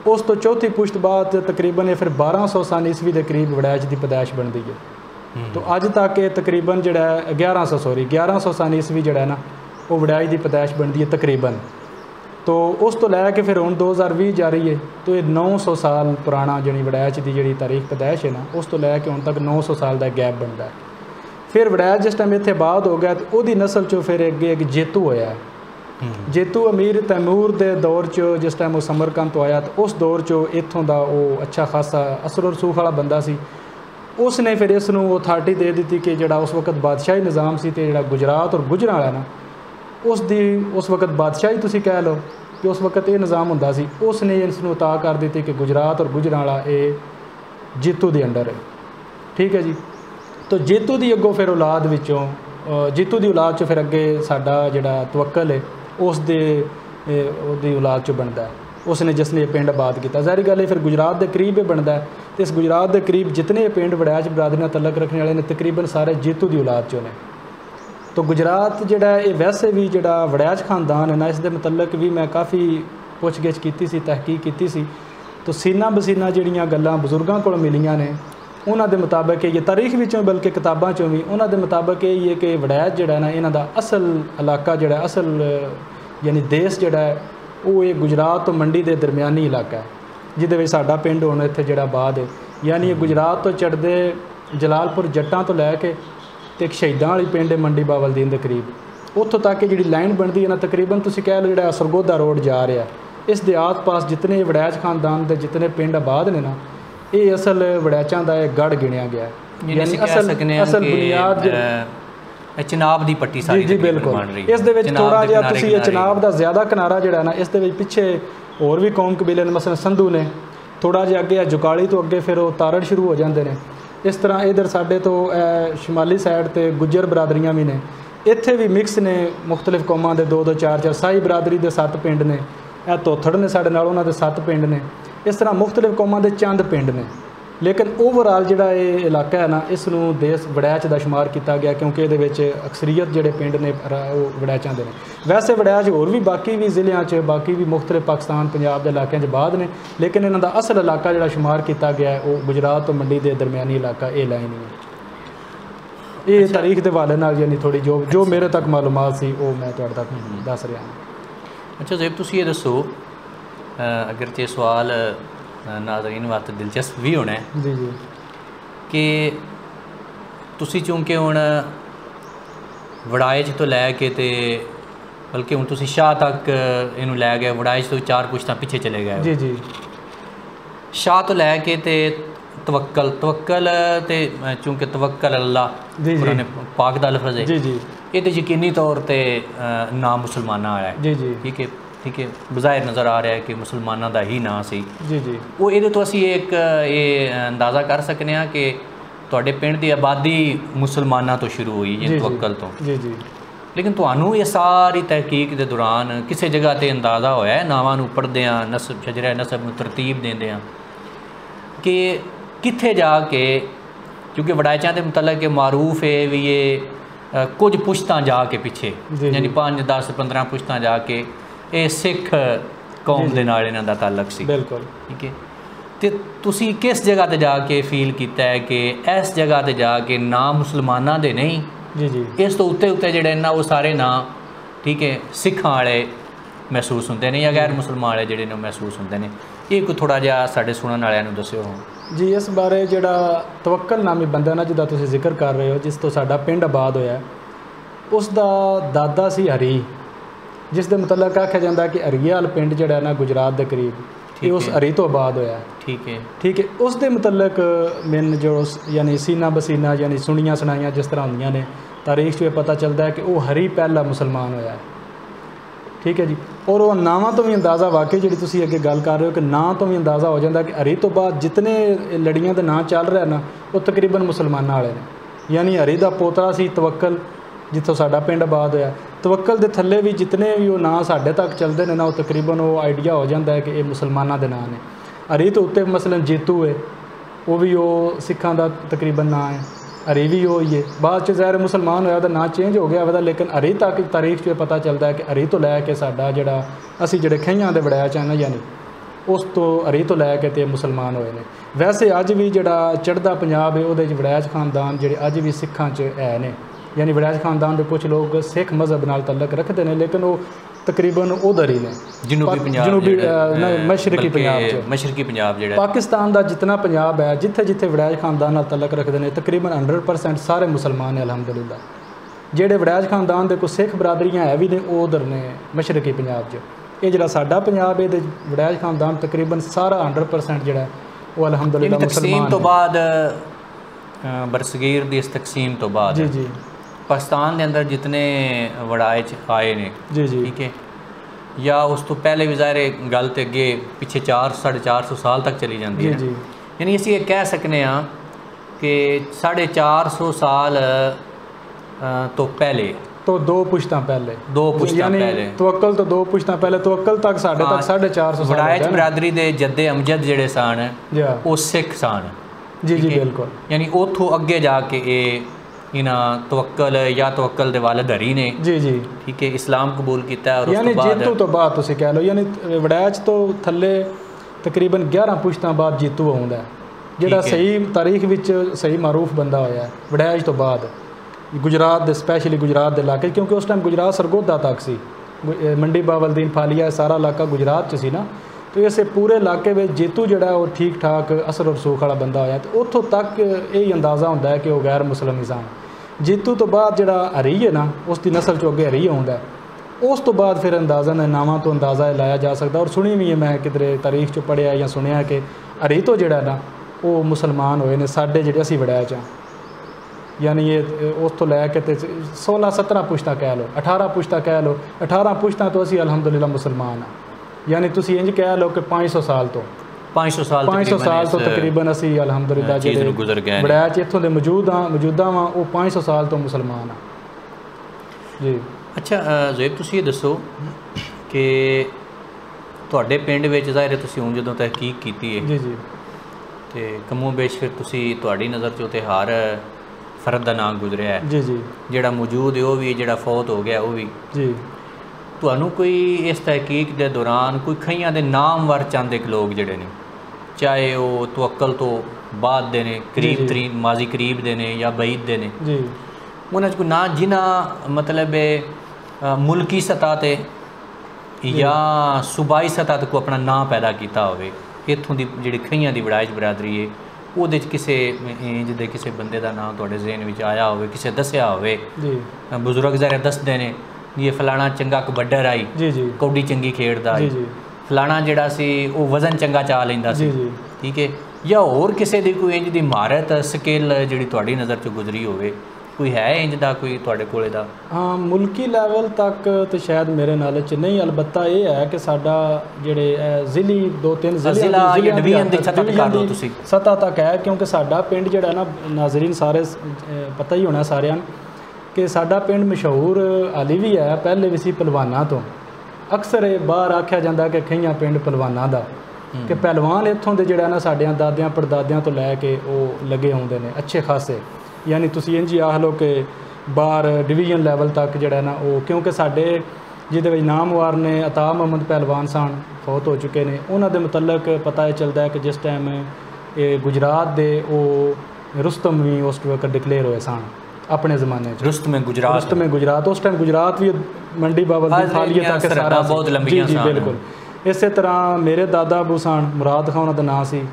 उस तो चौथी पुश्त बाद तकरीबन ये फिर 1200 सन ईस्वी के करीब वड़ैच की पैदाइश बनती है। तो अज तक ये तकरीबन जड़ा 1100 सन ईस्वी जड़ा ना वो वड़ैच की पैदाइश बनती है तकरीबन। तो उस तो लैके फिर हुण 2020 जा रही है तो ये 900 साल पुराना जी वड़ैच की जी तारीख पैदाइश है ना उस तो लैके हुण तक 900 साल का गैप बनता है। फिर वड़ैच जिस टाइम इत्थे आबाद हो गया तो वही नस्ल चो फिर अगे एक जेतू होया है। जेतू अमीर तैमूर के दौर चो जिस टाइम वो समरकंद तो आया तो उस दौर चो इत्थों का वो अच्छा खासा असर रसूख वाला बंदा सी। उसने फिर इसनूं अथॉरिटी दे दी कि जिहड़ा उस वक्त बादशाही निज़ाम सी ते जिहड़ा गुजरात और गुजरात है ना उस वक्त बादशाही तुसी कह लो कि उस वक्त ये निज़ाम हुंदा सी। उसने इसनूं अता कर दी कि गुजरात और गुजराला ये जीतू के अंडर है। ठीक है जी। तो जीतू की अगों फिर औलाद विचों जीतू की औलाद चो फिर अगे साडा जिहड़ा तवक्कल है उस दी औलाद चो बनता है। उसने जिसने ये पिंड आबाद किया ज़ाहिर गल है फिर गुजरात के करीब ही बनता है। तो इस गुजरात के करीब जितने पिंड वड़ैच बरादरी नाल तलक रखने वाले ने तकरीबन सारे जीतू की औलाद चो ने। तो गुजरात जिहड़ा ये वैसे भी जिहड़ा वड़ैच खानदान है ना, इस दे मुतलक भी मैं काफ़ी पुछ-गिछ कीती सी, तहकीक कीती सी। तो सीना बसीना जिहड़ियां गल्लां बजुर्गां कोल मिलियां ने, उन्हां दे मुताबिक ये तारीख विचों बल्कि किताबां चों भी उन्हां दे मुताबिक ये है कि वड़ैच जिहड़ा ना इन्हां दा असल इलाका जिहड़ा असल यानी देश जिहड़ा है वो ये गुजरात तो मंडी दे दरमियानी इलाका है, जिहदे विच साडा पिंड हुण इत्थे जिहड़ा बाद है। यानी ये गुजरात तो चढ़दे जलालपुर जट्टां तो लैके तो एक शहीदां वाली पिंड है मंडी बावलदीन के करीब, उत्थों तक जी लाइन बनती है ना, तकरीबन तुसीं कह लो जो सरगोधा रोड जा रहा, इस दे आस पास जितने वड़ैच खानदान के जितने पिंड आबाद ने ना, ये असल वड़ैचां का एक गढ़ गिणिया गया है। यानी असल बुनियाद चिनाब की पट्टी सारी जी बिल्कुल। इस दे विच थोड़ा जिहा तुसीं ये चिनाब का ज़्यादा किनारा जिहड़ा ना, इस दे विच पिछे होर भी कौम कबीले ने, मसलन संधू ने, थोड़ा जिहा अगे जुकाली तो अगे फिर वो तारड़ शुरू हो जाते हैं। इस तरह इधर साढ़े तो शुमाली साइड ते गुज्जर बरादरियां भी ने, इत्थे भी मिक्स ने मुख्तलिफ कौमां दे 2-2 4-4 साई बरादरी दे 7 पिंड ने, धोथड़ ने साढ़े नाल उन्हां दे 7 पिंड ने। इस तरह मुख्तलिफ कौमां दे चंद पिंड ने, लेकिन ओवरऑल जिहड़ा ये इलाका है ना, इसनूं देश वड़ैच दा शुमार किया गया क्योंकि इहदे विच अक्सरीयत जिहड़े पिंड ने वो वड़ैचां दे ने। वैसे वड़ैच होर भी बाकी भी ज़िलियां च बाकी भी मुख्तलिफ पाकिस्तान पंजाब दे इलाकों च बाद ने, लेकिन इन्हां दा असल इलाका जिहड़ा शुमार किया गया है वो गुजरात तो मंडी दे दरमियानी इलाका ये लाइन ही है। ये तारीख के हवाले नाल यानी थोड़ी जो मेरे तक मालूमात सी वो मैं तुहाडे तक दस रहा हूँ। अच्छा ज़ेब, तुसीं ये दसो, अगरचे सवाल नाज़रीन वास्ते दिलचस्प भी होना है जी जी कि तुसी चूंकि हुण वड़ाइच तो लैके ते बल्कि हुण तुसी शाह तक इनू लै गए, वड़ाइच तो 4 पुश्तां पिछे चले गए जी जी। शाह तो लैके ते तवक्कल ते चूंकि तवक्कल अल्लाह जी कुरान पाक दा लफ्ज़ है जी जी, ये तो यकीनी तौर पर नाम मुसलमाना आया है जी जी ठीक है, बज़ाहिर नज़र आ रहा है कि मुसलमाना दा ही नाम सी जी जी। वो ये तो असी एक ये अंदाज़ा कर सकते हैं कि तुहाडे पिंड की आबादी मुसलमाना तो शुरू हुई है, तवक्कल तो जी जी। लेकिन तुहानू ये सारी तहकीक के दौरान किसी जगह ते अंदाज़ा होया है नावां नूं पढ़दे नसब शजरा नसब नूं तरतीब देंदे कि कित्थे जाके, क्योंकि वड़ाइचां दे मुतलक मारूफ है भी ये कुछ पुश्तां जाके पिछे, यानी 5, 10, 15 पुश्तां जाके ये सिख कौम दे नाल इन्हां दा ताल्लुक सी। बिल्कुल ठीक है। तो तुसी किस जगह ते जाके फील किया है कि इस जगह ते जाके ना मुसलमाना दे नहीं जी जी, इस तो उत्ते उत्ते जिहड़े ना वो सारे ना ठीक है सिखां वाले महसूस होंदे ने या गैर मुसलमान वाले जिहड़े ने महसूस होंदे ने, ये कोई थोड़ा जिहा साडे सुनन वालियां नूं दस्सिओ जी। इस बारे जिहड़ा तवक्कल नामी बंदा ना जिहदा तुसीं जिक्र कर रहे हो, जिस तो साडा पिंड आबाद होया, उसदा दादा सी हरी, जिस दे मुतलक आख्या जाता कि हरीआल पिंड जिहड़ा ना गुजरात के करीब, ये उस हरी तो आबाद होया। ठीक है। उस दे मुतलक मैन जो यानी सीना बसीना यानी सुनियां सुनाइयां जिस तरह होंदियां ने, तारीख च पता चलता है कि वो हरी पहला मुसलमान होया। ठीक है जी। और वो नावां तो भी अंदाज़ा वाकई जी तुसीं अगे गल कर रहे हो कि नां तो भी अंदाज़ा हो जाता कि हरी तो बाद जितने लड़ियां के नां चल रहे ना वो तकरीबन मुसलमाना वाले ने। यानी हरी का पोतरा सी तवक्कल, जितों साडा पिंड आबाद होया, तवक्कल के थल्ले भी जितने भी वो नां साडे तक चलते हैं ना, वो तकरीबन वो आइडिया हो जाता है कि ये मुसलमाना के नां ने। हरी तो उत्ते मसलन जेतू है, वो भी वो सिखां का तकरीबन नां है, हरी भी हो ही है। बाद ज़ाहिर मुसलमान होया तो नाम चेंज हो गया वह, लेकिन हरी तक तारीख च पता चलता है कि हरी तो लैके साडा जिहड़ा असी जिहड़े खइयां दे वड़ैच हैं ना, यानी उस तो हरी तो लैके ते मुसलमान होए ने। वैसे अज भी जिहड़ा चढ़दा पंजाब है उहदे वड़ैच खानदान जिहड़े अज भी सिखां च है ने, यानी वड़ैच खानदान के कुछ लोग सिख मजहब नाल तल्लक रखते हैं, लेकिन वो तकरीबन उधर ही ने जनूबी मशरकी पंजाब जिहड़ा पाकिस्तान का जितना पंजाब है, जिथे जिथे वड़ैच खानदान नाल तल्लक रखते हैं, तकरीबन 100% सारे मुसलमान ने अलहमदुलिल्लाह। जिहड़े वड़ैच खानदान के कुछ सिख बरादरियां है भी ने वो उधर ने मशरकी पंजाब च। ये जिहड़ा साडा पंजाब है वड़ैच खानदान तकरीबन सारा 100% जिहड़ा वो अलहमदुलिल्लाह मुसलमान तो बाद बरसगीर दी इस तकसीम तो बाद जी जी पाकिस्तान के अंदर जितने वड़ाइच आए ने जी जी ठीक है, या उस तो पहले भी ज़ाहिर गल तो अगे पिछे 400-450 साल तक चली जाती है। यानी असीं ये कह सकते हैं कि 450 साल तो पहले तो 2 पुश्तां पहले तवक्कल तो 2 पुश्तां पहले तवक्कल तक साढ़े तक 450 वड़ाइच बरादरी के जद्दे अमजद जिहड़े सन वो सिख सन। जी जी बिल्कुल। यानी उतों अगे जाके ये इन्हां तवक्कल या तवक्कल दे वालिद हरी ने जी जी ठीक है इस्लाम कबूल किया और यानी जीतू तो बाद तुसीं कह लो यानी वड़ैच तो थल्ले तकरीबन 11 पुश्तां बाद जीतू आउंदा है जिहड़ा सही तारीख विच सही मारूफ बंदा होया वड़ैच तो बाद गुजरात दे स्पैशली गुजरात दे इलाके क्योंकि उस टाइम गुजरात सरगोधा तक सी मंडी बावलदीन फालिया सारा इलाका गुजरात च सी ना तो इस पूरे इलाके में जीतू जोड़ा वो ठीक ठाक असर और सूख वाला बंदा होया तो उतों तक यही अंदाज़ा होंदा है कि वह गैर मुस्लिम इंसान जीतू तो बाद जो हरी है ना उसकी नस्ल चो अगे हरी आउंदा है उस तो बाद फिर अंदाज़ा ने नावां तो अंदाज़ा लाया जा सकता और सुनी भी है मैं किधरे तारीख चो पढ़िया या सुनिया कि हरी तो जोड़ा ना वो मुसलमान होए ने साढ़े जेह्ड़े असीं वड़ैच हाँ यानी ये उस तो लैके 16-17 पुश्ता कह लो 18 पुश्ता कह लो 18 पुश्ता तो असीं अलहमदुलिल्लाह मुसलमान हाँ यानी तुसीं इंज कह लो कि 500 साल तो 500 साल तो तकरीबन असीं अलहमदुलिल्लाह जेह्ड़े वड़ैच इत्थों दे मौजूदा वां वो 500 साल तो मुसलमान हाँ जी। अच्छा ज़ोएब तुसीं ये दसो कि तुहाडे पिंड विच ज़ाहिर है तुसीं हुण जदों तहकीक कीती है जी जी ते कमो बेश फिर तुसीं तुहाडी नज़र चो ते हर फर्द दा नाम गुजरिया है जी जी जिहड़ा मौजूद है वो भी जिहड़ा फौत हो गया वो भी जी ਤੁਹਾਨੂੰ कोई इस तहकीक के दौरान कोई कईयां दे नामवर चंद एक लोग जिहड़े ने चाहे वो तवक्कल तो बाद दे ने करीब तरीन माजी करीब दे ने या बईद दे ने जी उन्हां च कोई ना जिन्हां मतलब मुल्की सतह ते या सूबाई सतह ते कोई अपना नाम पैदा किया होवे इत्थों दी जिहड़ी कईयां दी वड़ाइच बरादरी है ਉਹਦੇ 'ਚ ਕਿਸੇ ਇੰਜ ਦੇ ਕਿਸੇ ਬੰਦੇ ਦਾ ਨਾਮ ਤੁਹਾਡੇ ਜ਼ਿਹਨ ਵਿੱਚ ਆਇਆ ਹੋਵੇ ਕਿਸੇ ਦੱਸਿਆ ਹੋਵੇ ਜੀ ਬਜ਼ੁਰਗ ਜ਼ਾਰੇ ਦੱਸਦੇ ਨੇ ਇਹ ਫਲਾਣਾ ਚੰਗਾ ਕਬੱਡਰ ਆਈ ਜੀ ਜੀ ਕੌਡੀ ਚੰਗੀ ਖੇਡਦਾ ਜੀ ਜੀ ਫਲਾਣਾ ਜਿਹੜਾ ਸੀ ਉਹ ਵਜ਼ਨ ਚੰਗਾ ਚਾ ਲੈਂਦਾ ਸੀ ਜੀ ਜੀ ਠੀਕ ਹੈ ਜਾਂ ਹੋਰ ਕਿਸੇ ਦੀ ਕੋਈ ਇੰਜ ਦੀ ਮਹਾਰਤ ਸਕਿੱਲ ਜਿਹੜੀ ਤੁਹਾਡੀ ਨਜ਼ਰ 'ਚ ਗੁਜ਼ਰੀ ਹੋਵੇ कोई है इंज दा कोई तुहाडे कोले दा? हाँ मुल्की लैवल तक तो शायद मेरे नाल च नहीं अलबत्ता ये है कि साडा जेड़े जिली 2-3 सतह तक है क्योंकि साडा पिंड जेड़ा ना नाजरीन सारे पता ही होना सारियां कि साडा पिंड मशहूर हाली भी है पहले भी सी पहलवाना तो अक्सर बाहर आख्या जाता कि खइयां पिंड पहलवाना दा कि पहलवान इत्थों दे जेड़ा ना साडियां दादियां परदादियां तो लैके वो लगे आउंदे ने अच्छे खासे यानी तुसीं इंज आख लो कि बाहर डिवीजन लैवल तक जोड़ा ना वो क्योंकि साढ़े जिहदे नामवार ने अता मोहम्मद पहलवान सन फौत हो चुके हैं उन्होंने मुतलक पता यह चलता है कि जिस टाइम ये गुजरात दे वो रुस्तम भी उस वक्त डिकलेयर हुए सन अपने ज़माने रुस्तम में गुजरात उस टाइम गुजरात भी मंडी बावलदीन फालिया तक सारा बहुत लंबी जी बिल्कुल इस तरह मेरे दादा अबू सन मुराद खान उन्होंने नाम सी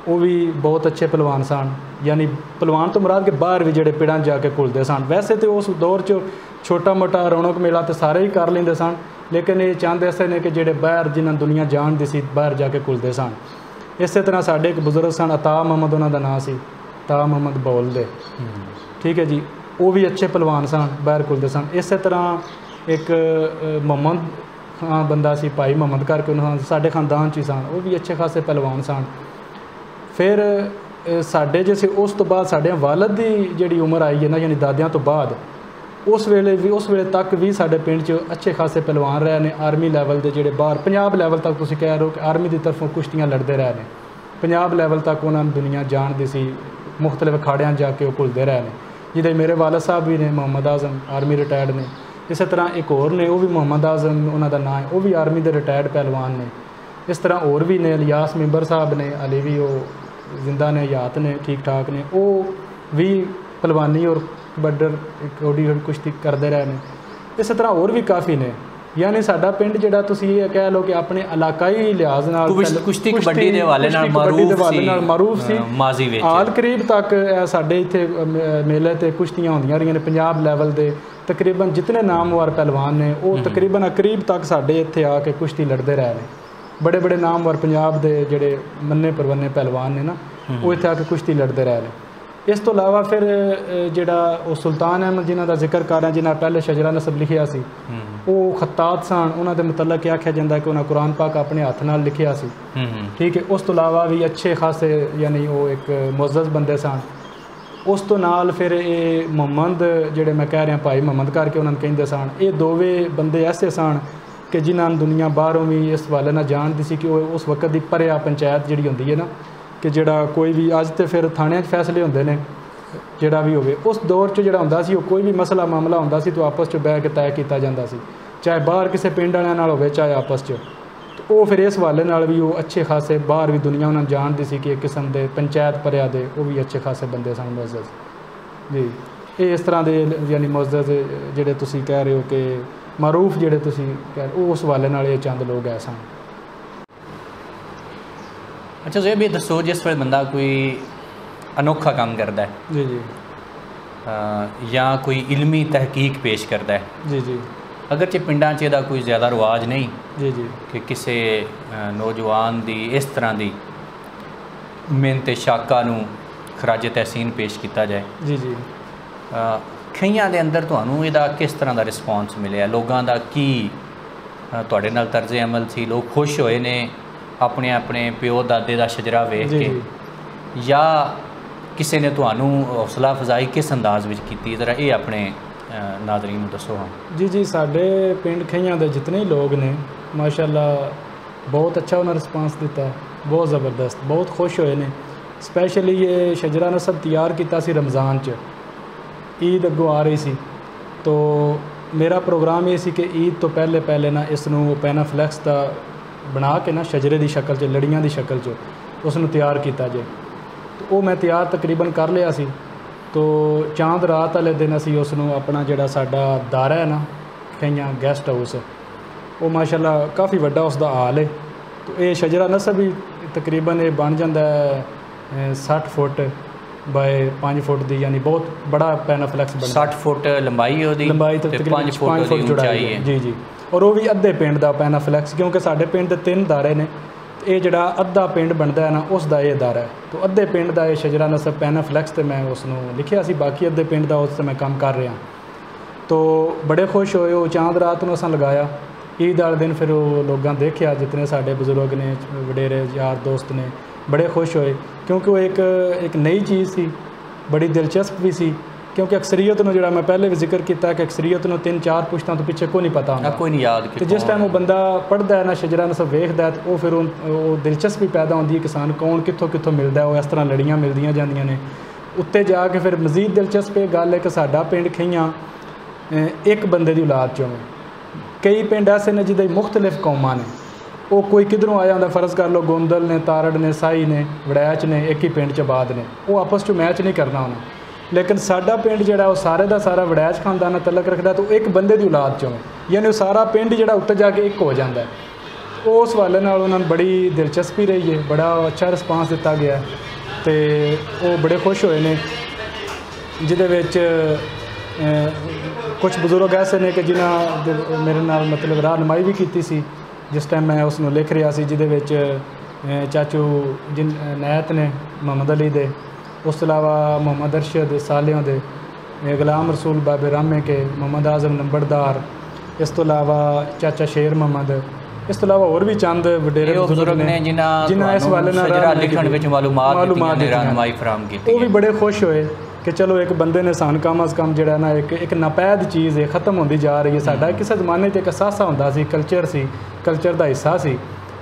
वो भी बहुत अच्छे पहलवान सन यानी पहलवान तो मुराद के बाहर भी जोड़े पिंडां जाके घुलते सन वैसे तो उस दौर च छोटा मोटा रौनक मेला तो सारे ही कर लेंदे सन लेकिन ये चाहते ऐसे ने कि जोड़े बाहर जिन्हें दुनिया जानती सी बाहर जाके घुलते सन इस तरह साढ़े एक बुजुर्ग सन अता मोहम्मद उन्होंने नाम सी अता मोहम्मद बौल दे ठीक है जी वो भी अच्छे पहलवान सन बाहर घुलते सन इस तरह एक मोहम्मद हाँ बंदा सी भाई मोहम्मद करके उन्होंने साढ़े खानदान च ही सन वो भी अच्छे खासे पहलवान सन फिर साढ़े जैसे उस तो बाद साढ़े वालद की जी उम्र आई है ना यानी दादियां तो बाद उस वेले तक भी साढ़े पिंड च अच्छे खासे पहलवान रहे ने आर्मी लैवल के जोड़े बाहर पंजाब लैवल तक तुसीं कह रहे हो कि आर्मी की तरफों कुश्तियाँ लड़ते रहे ने पंजाब लैवल तक उन्होंने दुनिया जानती सी मुख्तलिफ अखाड़ियां जाके वो घुलते रहे ने जिहदे मेरे वालद साहब भी ने मोहम्मद आजम आर्मी रिटायर्ड ने इस तरह एक होर ने वो भी मोहम्मद आजम उन्होंने नाम है वो भी आर्मी के रिटायर्ड पहलवान ने इस तरह होर भी ने इलियास मेंबर साहब ने अली भी वो जिंदा ने हयात ने ठीक ठाक ने वो भी पहलवानी और कबड्डर कौडी कुश्ती करते रहे ने इस तरह होर भी काफ़ी ने यानी साडा पिंड जिहड़ा तुसीं ये कह लो कि अपने इलाकाई लिहाज नाल कुश्ती कबड्डी दे हवाले नाल मारूफ सी माजी विच हाल करीब तक साडे इत्थे मेले ते कुश्तियां होंदियां रहियां ने पंजाब लैवल दे तकरीबन जितने नामवर पहलवान ने वो तकरीबन करीब तक साडे इत्थे आके कुश्ती लड़ते रहे ने बड़े बड़े नामवर पंजाब के जोड़े मन्ने परवन्ने पहलवान ने ना वो इत्थे आके कुश्ती लड़ते रहे हैं इस तो इलावा फिर जोड़ा वो सुल्तान अहमद जिन्हों का जिक्र कर रहे हैं जिन्हें पहले शजरा नसब लिखिया सी वो खत्तात सन उन्होंने मुतलक आख्या जाता है कि उन्हें कुरान पाक अपने हथ नाल लिखिया सी ठीक है उस तो इलावा भी अच्छे खासे यानी वो एक मुअज़्ज़ज़ बंदे सन उस तो नाल फिर ये मोहम्मद जोड़े मैं कह रहा भाई मोहम्मद करके उन्होंने कहिंदे सन ये दोवे बंदे ऐसे सन कि जिन्होंने दुनिया बाहरों भी इस हवाले ना जानती सी कि उस वक्त की परेआ पंचायत जी होंगी है ना कि जोड़ा कोई भी अज तो फिर थाने फैसले होंगे ने ਜਿਹੜਾ ਵੀ ਹੋਵੇ। ਉਸ ਦੌਰ 'ਚ ਜਿਹੜਾ ਹੁੰਦਾ ਸੀ, ਉਹ ਕੋਈ ਵੀ ਮਸਲਾ ਮਾਮਲਾ ਹੁੰਦਾ ਸੀ ਤਾਂ ਆਪਸ 'ਚ ਬਹਿ ਕੇ ਤੈਅ ਕੀਤਾ ਜਾਂਦਾ ਸੀ, ਚਾਹੇ ਬਾਹਰ ਕਿਸੇ ਪਿੰਡ ਵਾਲਿਆਂ ਨਾਲ ਹੋਵੇ ਚਾਹੇ ਆਪਸ 'ਚ। ਉਹ ਫਿਰ ਇਸ ਹਵਾਲੇ ਨਾਲ ਵੀ ਉਹ ਅੱਛੇ ਖਾਸੇ ਬਾਹਰ ਵੀ ਦੁਨੀਆ ਉਹਨਾਂ ਨੂੰ ਜਾਣਦੀ ਸੀ ਕਿ ਇੱਕ ਕਿਸਮ ਦੇ ਪੰਚਾਇਤ ਪਰਿਆ ਦੇ ਉਹ ਵੀ ਅੱਛੇ ਖਾਸੇ ਬੰਦੇ ਸਨ ਮੁਅੱਜ਼ਜ਼ ਜੀ। ਇਹ ਇਸ ਤਰ੍ਹਾਂ ਦੇ ਯਾਨੀ ਮੁਅੱਜ਼ਜ਼ ਜਿਹੜੇ ਤੁਸੀਂ ਕਹਿ ਰਹੇ ਹੋ ਕਿ ਮਾਰੂਫ ਜਿਹੜੇ ਤੁਸੀਂ ਕਹਿ ਰਹੇ ਹੋ, ਉਸ ਹਵਾਲੇ ਨਾਲ ਇਹ ਚੰਦ ਲੋਕ ਐ ਸਨ। अच्छा ये भी दसो जिस वे बंदा कोई अनोखा काम करता है जी जी या कोई इलमी तहकीक पेश करता है जी जी, अगरचे पिंडां च इहदा कोई ज़्यादा रिवाज नहीं जी जी कि किसी नौजवान दी इस तरह की मिहनत शाका नूं खराज तहसीन पेश किया जाए जी जी। खइयां दे अंदर तुहानूं इहदा किस तरह का रिस्पॉन्स मिलिया, लोगों का की तुहाडे नाल तर्ज अमल सी, लोग खुश होए ने अपने अपने प्यो दादे का शजरा वेख के, या किसी ने तुहानूं हौसला अफजाई किस अंदाज में की, जरा ये अपने नाज़रीन दसो। हाँ जी जी, साढ़े पिंड खइयां दे जितने लोग ने माशाअल्लाह बहुत अच्छा उन्होंने रिस्पांस दिता, बहुत ज़बरदस्त, बहुत खुश होए ने। स्पैशली ये शजरा नसब तैयार किया सी रमज़ान च, ईद अगों आ रही सी, तो मेरा प्रोग्राम ये सी कि ईद तो पहले ना इसनूं पैनाफ्लैक्स का बना के ना शजरे की शक्ल च, लड़ियां की शक्ल च उसनूं तैयार किया जाए। तो वो मैं तैयार तकरीबन कर लिया सी। तो चांद रात वाले दिन असी उसनूं अपना जिहड़ा साडा दारा है ना खइयां गैस्ट हाउस, वो माशाअल्लाह काफ़ी वड्डा उसका हाल है। तो ये शजरा नसब भी तकरीबन ये बन जाता है 60 फुट बाय 5 फुट की, यानी बहुत बड़ा पैनाफ्लैक्स बनता। 60 फुट लंबाई तो तकरीबन 5 फुट चौड़ाई है जी जी। और वो भी अद्धे पिंड का पैनाफ्लैक्स, क्योंकि साढ़े पिंड के 3 दारे ने, ये जड़ा अद्धा पिंड बनता है ना उसका ये दारा है। तो अद्धे पिंड का ये शजरा नसब पैनाफ्लैक्स तो मैं उसनूं लिखिया सी, बाकी अद्धे पिंड का उस मैं काम कर रहा। तो बड़े खुश होए, वो चांद रात को असां लगाया। ईद वाले दिन फिर वो लोगों देखा, जितने साढ़े बजुर्ग ने वडेरे यार दोस्त ने बड़े खुश होए, क्योंकि वो एक नई चीज़ सी, बड़ी दिलचस्प भी सी। क्योंकि अक्सरीयत में, जो मैं पहले भी जिक्र किया कि अक्सरीयत में 3-4 पुश्तों तो पिछे कोई नहीं पता होंदा, कोई नहीं याद। तो जिस टाइम वो बंदा पढ़ता है ना शजरा नसब वेखदा है, तो फिर वो दिलचस्पी पैदा होती है किसान कौन कितों कितों मिलता है। वो इस तरह लड़ियाँ मिलदियाँ जांदियां ने। उत्ते जाके फिर मजीद दिलचस्प ये गल है कि साडा पिंड खइयां एक बंदे की औलाद चों, कई पिंड ऐसे ने जिहदे मुख्तलिफ कौमां ने, वो कोई किधरों आया होंदा, फर्ज कर लो गोंदल ने, तारड़ ने, साई ने, वड़ैच ने, एक ही पिंड च बाद ने, वो आपस च मैच नहीं करना होना। लेकिन साडा पिंड जिहड़ा वो सारे का सारा वड़ैच खानदान नाल तलक रखदा, तो एक बंदे की औलाद चों, यानी वो सारा पिंड जिहड़ा उत्ते जाके एक हो जाता है। उस हवाले नाल उन्होंने बड़ी दिलचस्पी रही है, बड़ा अच्छा रिस्पांस दिता गया, तो वो बड़े खुश होए ने। जिहदे विच कुछ बजुर्ग ऐसे ने कि जिन्हां मेरे नाल मतलब रहनुमाई भी की सी जिस टाइम मैं उसनूं लिख रहा सी, जिहदे विच चाचू जिन नैत ने मोहम्मद अली दे, उस तो अलावा मोहम्मद अरशद सालियों दे, गुलाम रसूल बाबे रामे के, मोहम्मद आज़म नंबरदार, इस तो अलावा चाचा शेर मोहम्मद, इस तो अलावा और भी चंद वडेरे बुजुर्ग ने जिन्हें इस वाले वो भी बड़े खुश होए कि चलो एक बंदे ने सान कम अज़ कम जो ना एक नापैद चीज़ है ख़त्म होती जा रही है। साडा किसी ज़माने एक असासा होंदा सी, कल्चर का हिस्सा सी,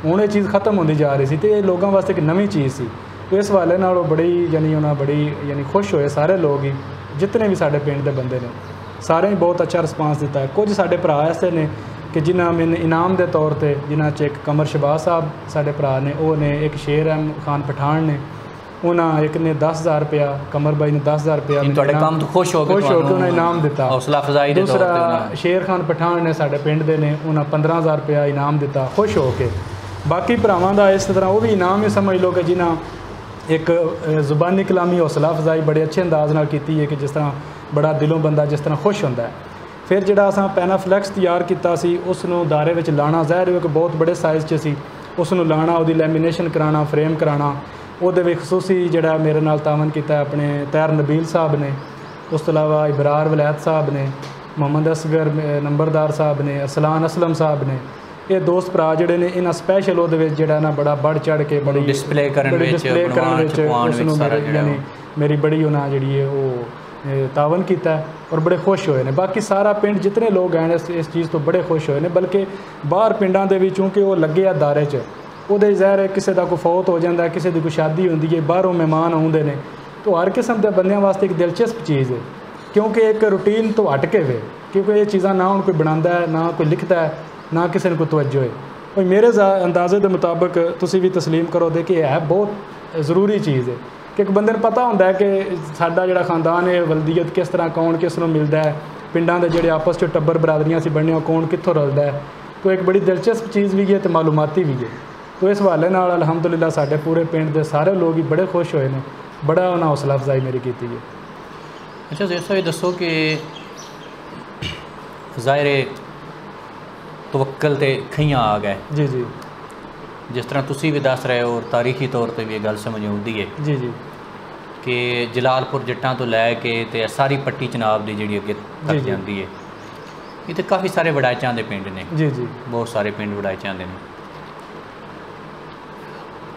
हुण ये चीज़ ख़त्म होती जा रही सी, तो ये लोगों वास्ते एक नवी चीज़ सी। तो इस हवाले नाल बड़ी यानी उन्हें बड़ी यानी खुश होए सारे लोग ही, जितने भी साडे पिंड के बंदे ने, सारे ही बहुत अच्छा रिस्पांस दिता है। कुछ साडे भरा ऐसे ने कि जिन्हें मैंने इनाम के तौर पर, जिन्हें च एक कमर शबाज साहब साडे भरा ने, वो ने एक शेर अहमद खान पठान ने, उन्हें एक ने 10,000 रुपया, कमर बाई ने 10,000 रुपया खुश होकर उन्हें इनाम दिता। दूसरा शेर खान पठान ने साडे पिंड दे ने, उन्हें 15,000 रुपया इनाम दिता खुश होके। बाकी भरावां दा इस तरह वो भी इनाम ही समझ लो कि जिन्हें एक ज़ुबानी कलामी हौसला अफजाई बड़े अच्छे अंदाज नाल कीती है कि जिस तरह बड़ा दिलों बंदा जिस तरह खुश होंदा है। फिर जिहड़ा असां पैनाफ्लैक्स तैयार किया सी, उसनूं दायरे विच लाना, ज़ाहिर है कि बहुत बड़े साइज़ च सी, उसनूं लाना, उहदी लैमीनेशन कराना, फ्रेम कराना, ਉਹਦੇ ਵਿੱਚ ਖਸੂਸੀ ਜਿਹੜਾ ਮੇਰੇ ਨਾਲ ਤਾਵਨ ਕੀਤਾ ਆਪਣੇ ਤੈਰ ਨਬੀਲ ਸਾਹਿਬ ਨੇ, ਉਸ ਤੋਂ ਇਲਾਵਾ ਇਬਰਾਰ ਵਲੈਤ ਸਾਹਿਬ ਨੇ, ਮੁਹੰਮਦ ਅਸਗਰ ਨੰਬਰਦਾਰ ਸਾਹਿਬ ਨੇ, ਅਰਸਲਾਨ ਅਸਲਮ ਸਾਹਿਬ ਨੇ, ਇਹ ਦੋਸਤ ਭਰਾ ਜਿਹੜੇ ਨੇ ਇਹਨਾਂ ਸਪੈਸ਼ਲ ਉਹਦੇ ਵਿੱਚ ਜਿਹੜਾ ਨਾ ਬੜਾ ਵੱਧ ਚੜ੍ਹ ਕੇ ਬੜੀ ਡਿਸਪਲੇ ਕਰਨ ਵਿੱਚ ਉਸਨੂੰ ਯਾਨੀ ਮੇਰੀ ਬੜੀ ਉਹਨਾਂ ਜਿਹੜੀ ਹੈ ਉਹ ਤਾਵਨ ਕੀਤਾ और बड़े खुश होए ने। बाकी सारा पिंड जितने लोग हैं इस चीज़ तो बड़े खुश होए ने, बल्कि बाहर पिंडां दे विच क्योंकि वो लगे आ दायरे च, ਉਹਦੇ ਜ਼ਾਹਿਰ ਹੈ ਕਿਸੇ ਦਾ ਕੋਈ ਫੌਤ ਹੋ ਜਾਂਦਾ, ਕਿਸੇ ਦੀ ਕੋਈ ਸ਼ਾਦੀ ਹੁੰਦੀ ਹੈ, ਬਾਹਰੋਂ ਮਹਿਮਾਨ ਆਉਂਦੇ ਨੇ, तो ਉਹ ਹਰ ਕਿਸਮ ਦੇ ਬੰਦਿਆਂ ਵਾਸਤੇ ਇੱਕ ਦਿਲਚਸਪ ਚੀਜ਼ ਹੈ, ਕਿਉਂਕਿ ਇੱਕ ਰੂਟੀਨ ਤੋਂ ਹਟ ਕੇ ਵੇ, ਕਿਉਂਕਿ ਇਹ ਚੀਜ਼ਾਂ ਨਾ ਹੁਣ ਕੋਈ ਬਣਾਉਂਦਾ ਹੈ, ਨਾ ਕੋਈ ਲਿਖਦਾ ਹੈ, ਨਾ ਕਿਸੇ ਨੂੰ ਕੋਈ ਤਵੱਜੋ ਹੈ। ਉਹ ਮੇਰੇ ਅੰਦਾਜ਼ੇ ਦੇ ਮੁਤਾਬਕ ਤੁਸੀਂ ਵੀ ਤਸਲੀਮ ਕਰੋ ਦੇ ਕਿ ਇਹ ਹੈ ਬਹੁਤ ਜ਼ਰੂਰੀ ਚੀਜ਼ ਹੈ ਕਿ ਇੱਕ ਬੰਦੇ ਨੂੰ ਪਤਾ ਹੁੰਦਾ ਹੈ ਕਿ ਸਾਡਾ ਜਿਹੜਾ ਖਾਨਦਾਨ ਹੈ ਵਲਦੀਅਤ ਕਿਸ ਤਰ੍ਹਾਂ, ਕੌਣ ਕਿਸ ਨੂੰ ਮਿਲਦਾ ਹੈ, ਪਿੰਡਾਂ ਦੇ ਜਿਹੜੇ ਆਪਸ 'ਚ ਟੱਬਰ ਬਰਾਦਰੀਆਂ ਸੀ ਬਣੀਆਂ ਕੌਣ ਕਿੱਥੋਂ ਰਲਦਾ ਹੈ। तो एक बड़ी दिलचस्प चीज़ भी है तो मालूमाती भी है। तो इस हवाले नाल अलहमदुलिल्लाह साडे पूरे पिंड के सारे लोग ही बड़े खुश होए ने, बड़ा उन्हें हौसला अफजाई मेरी की है। अच्छा जैसा ये दसो कि ज़ाहिर तवक्कल ते खइयां आ गए जी जी, जिस तरह तुसी भी दस रहे हो और तारीखी तौर पर भी ये गल समझ आउंदी है जी जी कि जलालपुर जट्टां तो लैके ते सारी पट्टी चनाब की जिहड़ी अगे तक जाती है, इत्थे काफ़ी सारे वड़ाइचां दे पिंड ने जी जी, बहुत सारे पिंड वड़ाइचां दे ने।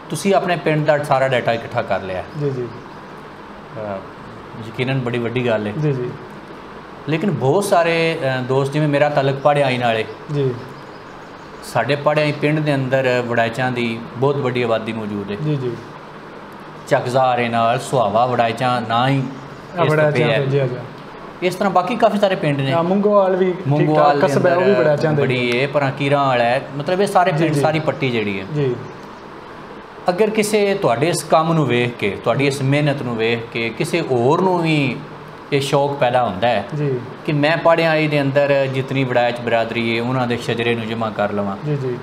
तुसी अपने पिंड दा सारा डाटा इकट्ठा कर लिया जी जी, यकीनन बड़ी वड्डी गल है जी जी, लेकिन बहुत सारे दोस्त जिवें मेरा तलक पढ़ियाई नाले जी, साडे पढ़ियाई पिंड दे अंदर वड़ाइचां दी बहुत वड्डी आबादी मौजूद है। जी जी, चकज़ारे नाल सुहावा वड़ाइचां ना ही इस तरह बाकी काफ़ी सारे पिंड ने, मुंगोवाल भी मुंगोवाल कस्बा है, वो भी बड़ा चाहते बड़ी है पर कीरां वाला है, मतलब ये सारे पिंड सारी पट्टी जिहड़ी है जी। अगर किसी तुहाडे इस काम नूं वेख के तुहाडी इस मेहनत नूं वेख के किसी होर नूं भी ये शौक पैदा होंदा है जी कि मैं पढ़ियाई दे अंदर जितनी वड़ाइच बरादरी है उन्हां दे शजरे नूं जमा कर लवां, जी जी,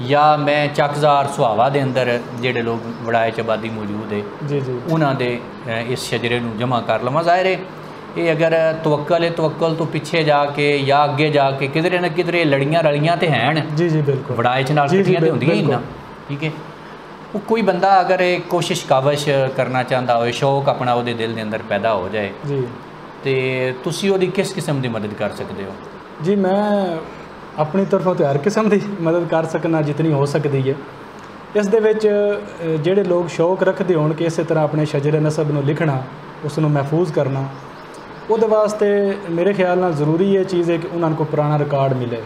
या मैं चकज़ार सुहावा दे अंदर जिहड़े लोग वड़ाइच आबादी मौजूद है जी जी, उन्हां दे इस शजरे नूं जमा कर लवां। ज़ाहिर है ये अगर तवक्कल है, तवक्कल तो पिछे जाके या अगे जाके किधरे न किधरे लड़ियां रलियां तो हैं जी जी, बिल्कुल वड़ाइच नाल कट्ठियां तो होंदियां ही ना, ठीक है। वो कोई बंदा अगर एक कोशिश काविश करना चाहता हो, शौक अपना वो दिल के अंदर पैदा हो जाए जी, तो तुसी ओदी किस किस्म की मदद कर सकते हो? जी मैं अपनी तरफों तो हर किस्म की मदद कर सकना जितनी हो सकती है। इस दे विच जिहड़े लोग शौक रखते हो कि इस तरह अपने शजरे नसब नूं लिखना, उसनूं महफूज करना, ਉਹਦੇ वास्ते मेरे ख्याल नाल ज़रूरी ये चीज़ है कि उन्होंने को पुराना रिकॉर्ड मिले,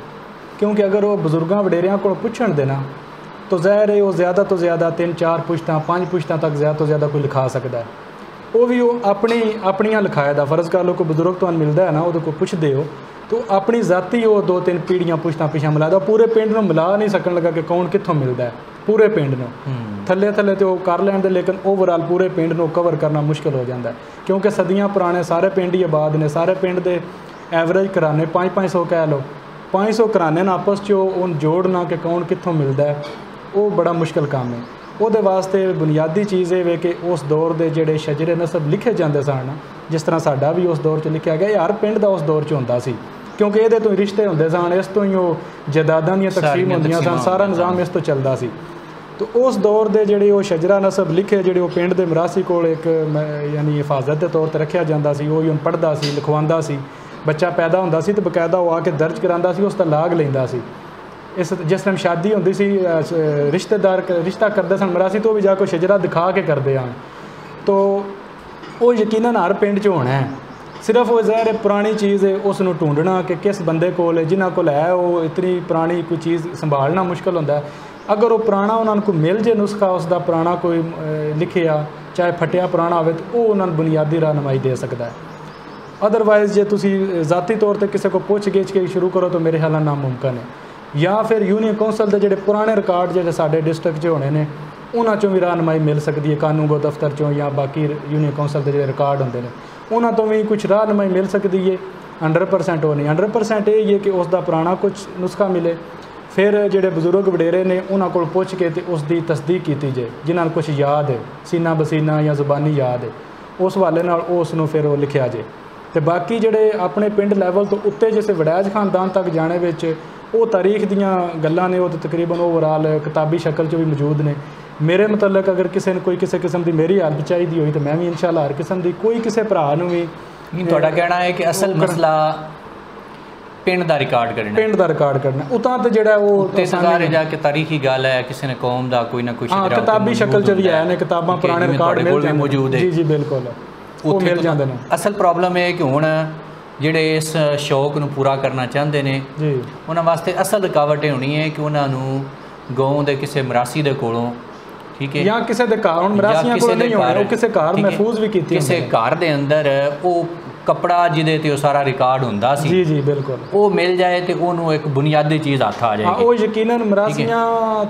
क्योंकि अगर वो बजुर्गों वडेरियां को पुछण देना तो ज़ाहिर है वो ज़्यादा तो ज़्यादा 3-4 पुश्तां 5 पुश्तां तक ज़्यादा तो ज़्यादा कोई लिखा सकता है। वो भी वो अपनियां लिखाए दा फ़र्ज़ कर लो कोई बजुर्ग तो मिलता है ना, वो को पुछदे हो तो अपनी ज़ाती वो 2-3 पीढ़ियां पुश्तां पिछा मिला दा, पूरे पिंड नूं मिला नहीं सकन लगा कि कौन कित्थों मिलता है पूरे पिंड नूं, थल्ले थल्ले तो कर लैण दे, लेकिन ओवरऑल पूरे पिंड नूं कवर करना मुश्किल हो जाता है, क्योंकि सदियां पुराने सारे पिंड ही आबाद ने, सारे पिंड दे एवरेज कराने 500 कह लो, 500 कराने ना आपस च उन जोड़ना कि कौन कित्थों मिलता है, वो बड़ा मुश्किल काम है। ਉਹਦੇ वास्ते बुनियादी चीज़ ये वे कि उस दौर के जोड़े शजरे नसब लिखे जाते सन, जिस तरह साडा भी उस दौर च लिखा गया, हर पिंड का उस दौर च होंदा सी, क्योंकि ये तो रिश्ते होंदे सन, इस तो ही वो जायदादां दी तकसीम होंदियां सन, सारा निज़ाम इस तो चलदा सी। तो उस दौर के जोड़े वो शजरा नसब लिखे जोड़े वो पिंड के मरासी कोल एक यानी हिफाजत के तौर पर रखा जाता सी, वो ही पढ़दा सी लिखवांदा सी, बच्चा पैदा होंदा सी तो बकायदा वो आके दर्ज करांदा सी, उसका लाग लैंदा सी। इस जिस टाइम शादी होंदी सी रिश्तेदार रिश्ता करते सन मरासी तो भी जाके शजरा दिखा के करते हैं, तो वो यकीनन हर पिंड च होना है। सिर्फ वो ज़ाहिर पुरानी चीज़ है उसनूं ढूंढना कि किस बंदे कोल जिन्हां कोल है वो इतनी पुरानी कोई चीज़ संभालना मुश्किल होंदा है। अगर वो पुराना उन्होंने को मिल जाए नुस्खा उसका पुराना कोई लिखिया चाहे फटिया पुराना हो तो वो उन्होंने बुनियादी रहनुमाई दे सकता है। अदरवाइज़ जे तुसी ज़ाती तौर पर किसी को पुछ गिछ के शुरू करो तो मेरे ख्याल नाल नामुमकिन है। या फिर यूनियन कौंसल के जोड़े पुराने रिकॉर्ड जो साडे डिस्ट्रिक्ट होने ने उन्हां चों भी रहनुमाई मिल सकती है, कानून गो दफ्तर चों या बाकी यूनियन कौंसल के जो रिकॉर्ड होंदे ने उन्हां तो भी कुछ रहनुमाई मिल सकती है। 100% वो नहीं, 100% ये है कि उसका पुराना कुछ नुस्खा मिले, फिर जोड़े बजुर्ग वडेरे ने उन्हां कोल पुछ के ते उसकी तस्दीक की जाए, जिन्हां कुछ याद है सीना बसीना या जुबानी याद है, उस हवाले नाल उसनूं फिर वो लिखिया जाए। तो बाकी जोड़े अपने पिंड लैवल तो उत्ते जिसे वड़ैज खानदान तक जाने विच वो तारीख दियाँ गल्लां ने वो तो तकरीबन ओवरऑल किताबी शक्ल च भी मौजूद ने। मेरे मुतलक अगर किसी ने कोई किसी किस्म की मेरी हेल्प चाहिए हुई तो मैं भी इंशाअल्लाह हर किस्म की कोई किसी भरा भी तुहाडा कहना है कि असल मसला पिंड दा रिकॉर्ड करना, पिंड दा रिकॉर्ड करना, उतां ते जेड़ा वो सारे जाके तारीखी गल है किसी ने कौम दा कोई ना कोई शजरा किताबी शक्ल च भी है ने किताबां पुराने रिकॉर्ड मिल जांदे मौजूद है। जी जी बिल्कुल वो मिल जांदे ने। असल प्रॉब्लम है कि हुण ਜਿਹੜੇ इस शौक ਨੂੰ पूरा करना चाहते हैं जी उन्होंने वास्ते असल रुकावट होनी है कि उन्होंने गाँव के किसी मरासी के कोलों ठीक है, या किसी के घर हुण मरासियां कोल नहीं होने, वो किसी घर महफूज भी कीती, किसी घर दे अंदर वो कपड़ा जिहदे ते सारा रिकॉर्ड हुंदा सी, जी जी बिल्कुल, वो मिल जाए तो उन्होंने एक बुनियादी चीज़ हत्थ आ जाएगी। वो यकीनन मरासियां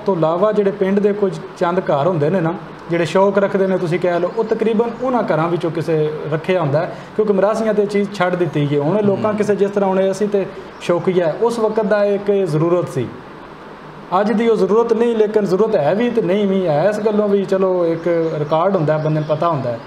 तो इलावा जिहड़े पिंड दे कुछ चंद घर हुंदे ने ना ਜਿਹੜੇ ਸ਼ੌਕ ਰੱਖਦੇ ਨੇ, ਤੁਸੀਂ ਕਹਿ ਲਓ, ਉਹ ਤਕਰੀਬਨ ਉਹਨਾਂ ਘਰਾਂ ਵਿੱਚੋਂ ਕਿਸੇ ਰੱਖਿਆ ਹੁੰਦਾ, ਕਿਉਂਕਿ ਮਰਾਸੀਆਂ ਤੇ ਚੀਜ਼ ਛੱਡ ਦਿੱਤੀ ਹੈ। ਹੁਣ ਲੋਕਾਂ ਕਿਸੇ ਜਿਸ ਤਰ੍ਹਾਂ ਹੁਣ ਅਸੀਂ ਤੇ ਸ਼ੌਕੀਆ, ਉਸ ਵਕਤ ਦਾ ਇੱਕ ਜ਼ਰੂਰਤ ਸੀ, ਅੱਜ ਦੀ ਉਹ ਜ਼ਰੂਰਤ ਨਹੀਂ, ਲੇਕਿਨ ਜ਼ਰੂਰਤ ਹੈ ਵੀ ਤੇ ਨਹੀਂ ਵੀ ਹੈ। ਇਸ ਗੱਲੋਂ ਵੀ ਚਲੋ ਇੱਕ ਰਿਕਾਰਡ ਹੁੰਦਾ, ਬੰਦੇ ਨੂੰ ਪਤਾ ਹੁੰਦਾ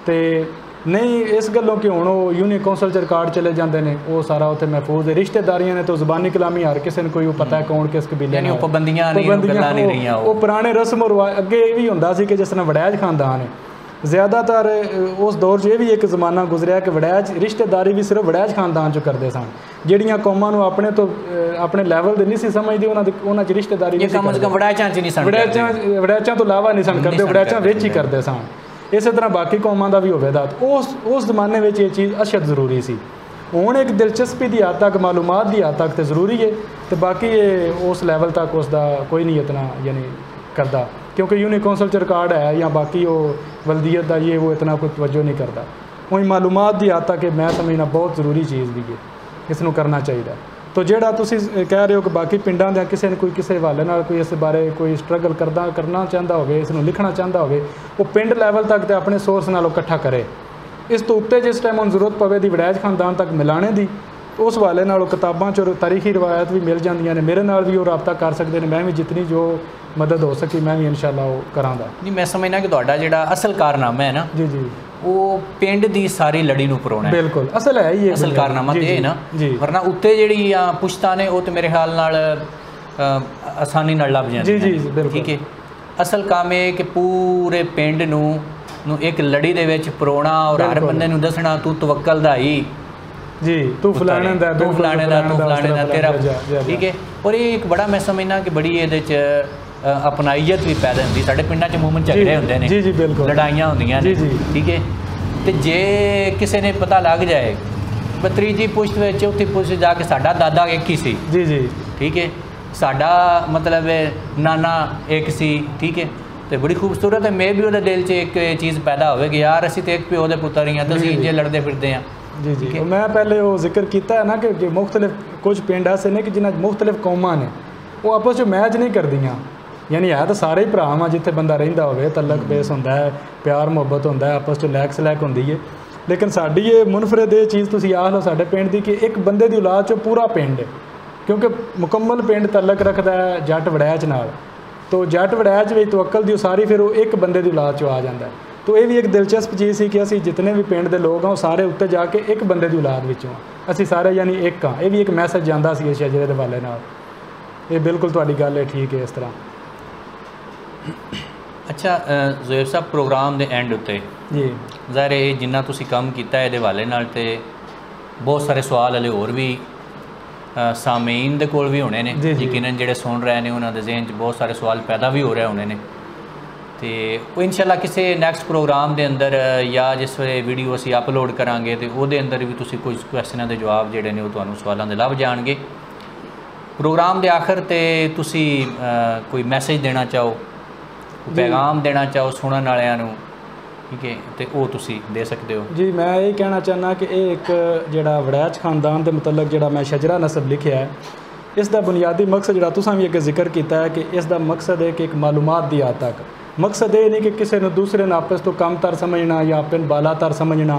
ਤੇ ਨਹੀਂ ਇਸ ਗੱਲੋਂ ਕਿ ਹੁਣ ਉਹ ਯੂਨੀਅਨ ਕੌਂਸਲ 'ਚ ਰਿਕਾਰਡ ਚਲੇ ਜਾਂਦੇ ਨੇ, ਉਹ ਸਾਰਾ ਉੱਥੇ ਮਹਿਫੂਜ਼ ਹੈ। ਰਿਸ਼ਤੇਦਾਰੀਆਂ ਨੇ ਤਾਂ ਜ਼ਬਾਨੀ ਕਲਾਮੀ ਹਰ ਕਿਸੇ ਨੂੰ ਕੋਈ ਉਹ ਪਤਾ ਹੈ ਕੌਣ ਕਿਸ ਕਬੀਲੇ ਨਾਲ, ਪਾਬੰਦੀਆਂ ਨਹੀਂ ਰਹੀਆਂ। ਉਹ ਪੁਰਾਣੇ ਰਸਮ ਰਿਵਾਜ ਅੱਗੇ ਇਹ ਵੀ ਹੁੰਦਾ ਸੀ ਕਿ ਜਿਸ ਤਰ੍ਹਾਂ ਵੜੈਜ ਖਾਨਦਾਨ ਹੈ, ਜ਼ਿਆਦਾਤਰ ਉਸ ਦੌਰ 'ਚ ਇਹ ਵੀ ਇੱਕ ਜ਼ਮਾਨਾ ਗੁਜ਼ਰਿਆ ਕਿ ਵੜੈਜ ਰਿਸ਼ਤੇਦਾਰੀ ਵੀ ਸਿਰਫ ਵੜੈਜ ਖਾਨਦਾਨ 'ਚੋਂ ਕਰਦੇ ਸਨ। ਜਿਹੜੀਆਂ ਕੌਮਾਂ ਨੂੰ ਆਪਣੇ ਤੋਂ ਆਪਣੇ ਲੈਵਲ ਦੇ ਨਹੀਂ ਸੀ ਸਮਝਦੀ, ਉਹਨਾਂ 'ਚ ਰਿਸ਼ਤੇਦਾਰੀ ਨਹੀਂ ਸੀ ਕਰਦੇ, ਵੜੈਚਾਂ ਤੋਂ ਇਲਾਵਾ ਨਹੀਂ ਸਨ ਕਰਦੇ, ਵੜੈਚਾਂ ਵਿੱਚ ਹੀ ਕਰਦੇ ਸਨ। ਇਸੇ ਤਰ੍ਹਾਂ ਬਾਕੀ ਕੌਮਾਂ ਦਾ ਵੀ ਹੋਵੇਗਾ। ਉਸ ਜ਼ਮਾਨੇ ਵਿੱਚ ਇਹ ਚੀਜ਼ ਅਸ਼ਦ ਜ਼ਰੂਰੀ ਸੀ। ਹੁਣ ਇੱਕ ਦਿਲਚਸਪੀ ਦੀ ਹੱਦ ਤੱਕ, ਮਾਲੂਮਾਤ ਦੀ ਹੱਦ ਤੱਕ ਤਾਂ ਜ਼ਰੂਰੀ ਹੈ, ਤੇ ਬਾਕੀ ਇਹ ਉਸ ਲੈਵਲ ਤੱਕ ਉਸ ਦਾ ਕੋਈ ਨਹੀਂ ਇਤਨਾ ਯਾਨੀ ਕਰਦਾ, क्योंकि यूनियन कौंसल च रिकॉर्ड है या बाकी वो वल्दियत का ये वो इतना कोई तवज्जो नहीं करता। वही मालूमात की हद तक मैं समझना बहुत ज़रूरी चीज़ भी है, इसनों करना चाहिए। तो ਜਿਹੜਾ ਤੁਸੀਂ ਕਹਿ ਰਹੇ ਹੋ कि बाकी ਪਿੰਡਾਂ ਦੇ ਕਿਸੇ ਨੇ ਕੋਈ ਕਿਸੇ ਹਵਾਲੇ ਨਾਲ ਕੋਈ ਇਸ ਬਾਰੇ ਕੋਈ ਸਟਰਗਲ ਕਰਨਾ ਚਾਹੁੰਦਾ ਹੋਵੇ, ਇਸ ਨੂੰ ਲਿਖਣਾ ਚਾਹੁੰਦਾ ਹੋਵੇ, ਉਹ ਪਿੰਡ ਲੈਵਲ ਤੱਕ ਤੇ ਆਪਣੇ ਸੋਰਸ ਨਾਲੋਂ ਇਕੱਠਾ ਕਰੇ। ਇਸ ਤੋਂ ਉੱਤੇ ਜਿਸ ਟਾਈਮ ਹੁਣ ਜ਼ਰੂਰਤ ਪਵੇ ਦੀ ਵੜੈਜ ਖਾਨਦਾਨ ਤੱਕ ਮਿਲਾਣੇ ਦੀ, ਉਸ ਹਵਾਲੇ ਨਾਲ ਕਿਤਾਬਾਂ 'ਚ ਤਾਰੀਖੀ ਰਵਾਇਤ ਵੀ ਮਿਲ ਜਾਂਦੀਆਂ ਨੇ, ਮੇਰੇ ਨਾਲ ਵੀ ਉਹ ਰਾਬਤਾ ਕਰ ਸਕਦੇ ਨੇ। ਮੈਂ ਵੀ ਜਿਤਨੀ ਜੋ ਮਦਦ ਹੋ ਸਕੀ ਮੈਂ ਵੀ ਇਨਸ਼ਾਅੱਲਾ ਉਹ ਕਰਾਂਗਾ। ਨਹੀਂ, ਮੈਂ ਸਮਝਣਾ ਕਿ ਤੁਹਾਡਾ ਜਿਹੜਾ ਅਸਲ ਕਾਰਨਾਮਾ ਹੈ ਨਾ, ਜੀ ਜੀ, ਉਹ ਪਿੰਡ ਦੀ ਸਾਰੀ ਲੜੀ ਨੂੰ ਪਰੋਣਾ ਹੈ। ਬਿਲਕੁਲ ਅਸਲ ਹੈ ਹੀ ਅਸਲ ਕਾਰਨਾਮਾ ਤੇ ਇਹ ਨਾ, ਵਰਨਾ ਉੱਤੇ ਜਿਹੜੀ ਆ ਪੁਸ਼ਤਾਂ ਨੇ ਉਹ ਤੇ ਮੇਰੇ ਖਿਆਲ ਨਾਲ ਆਸਾਨੀ ਨਾਲ ਲੱਭ ਜਾਂਦੀਆਂ। ਜੀ ਜੀ ਬਿਲਕੁਲ, ਠੀਕ ਹੈ। ਅਸਲ ਕੰਮ ਇਹ ਕਿ ਪੂਰੇ ਪਿੰਡ ਨੂੰ ਇੱਕ ਲੜੀ ਦੇ ਵਿੱਚ ਪਰੋਣਾ ਔਰ ਹਰ ਬੰਦੇ ਨੂੰ ਦੱਸਣਾ ਤੂੰ ਤਵੱਕਲ ਦਾ ਹੀ जी, तू फलाने दा तेरा, ठीक है। और ये एक बड़ा मैं समझना कि बड़ी ये अपनाइयत भी पैदा होती, साढ़े पिंडां च मूवमेंट झगड़े होंदे ने, लड़ाइयां होंदियां ने, ठीक है। तो जे किसी ने पता लग जाए त्रीजी पुश्त विच उत्थे पुछ जाके साडा दादा एक ही सी, जी जी, ठीक है, साडा मतलब नाना एक सी, ठीक है। तो बड़ी खूबसूरत है, मैं भी वो दिल च एक चीज़ पैदा होवे कि यार असीं तो एक प्यो दे पुत्तर ही हाँ, तो असीं जे लड़ते फिरते हैं। जी जी, मैं पहले वो जिक्र किया है ना कि मुख्तलिफ कुछ पिंड ऐसे ने कि जिन्हें मुख्तलिफ कौमां ने वो आपस में मैच नहीं करदियाँ, यानी है तो सारे ही भरा वा, जिथे बंदा रहिंदा होवे तलक बेस होंदा है, प्यार मुहब्बत होंदा है, आपस में लैक सलैक होंदी है। लेकिन साडी ये मुनफरद ये चीज़ तुसीं आख लो साडे पिंड दी कि एक बंदे दी औलाद चों पूरा पिंड है, क्योंकि मुकम्मल पिंड तलक रखदा है जट वड़ैच नाल, तो जट वड़ैच विच तवक्कल दी सारी फिर वो एक बंदे दी औलाद चों आ जांदा है। तो ये भी एक दिलचस्प चीज़ सी कि असी जितने भी पिंड के लोग हैं वो सारे उत्ते जाके एक बंदे की औलाद विचों असी सारे यानी एक हाँ। ये भी एक मैसेज जाता सी इस शजरे के हवाले नाल। ये बिल्कुल तुहाडी गल है, ठीक है इस तरह। अच्छा ज़ोएब साहब, प्रोग्राम के एंड उत्ते जी ज़ाहिर है जिन्ना तुसीं काम कीता है हवाले नाल ते बहुत सारे सवाल हले होर भी सामीन दे कोल भी होने ने, यकीनन जिहड़े सुन रहे हैं उन्होंने ज़हन च बहुत सारे सवाल पैदा भी हो रहे होने ने। तो वो इंशाल्लाह किसी नैक्सट प्रोग्राम के अंदर या जिस वे वीडियो असी अपलोड करांगे तो वो अंदर भी तुसी कुछ क्वेश्चनों के जवाब जिहड़े ने वो तुहानूं सवालों के लभ जाणगे। प्रोग्राम के आखिर ते तुसी कोई मैसेज देना चाहो, पैगाम देना चाहो सुनने वालियां नूं, ठीक है, तो वो तुसी दे सकते हो। जी मैं ये कहना चाहना कि एक जिहड़ा वड़ैच खानदान के मतलब जिहड़ा मैं शजरा नसब लिखिया है, इसका बुनियादी मकसद जिहड़ा तुसां भी अगे जिक्र किया है कि इसका मकसद है कि एक मालूमात दी हद तक, मकसद ये नहीं कि किसी ने दूसरे ने आपस तो कमतर समझना या अपने बालातर समझना,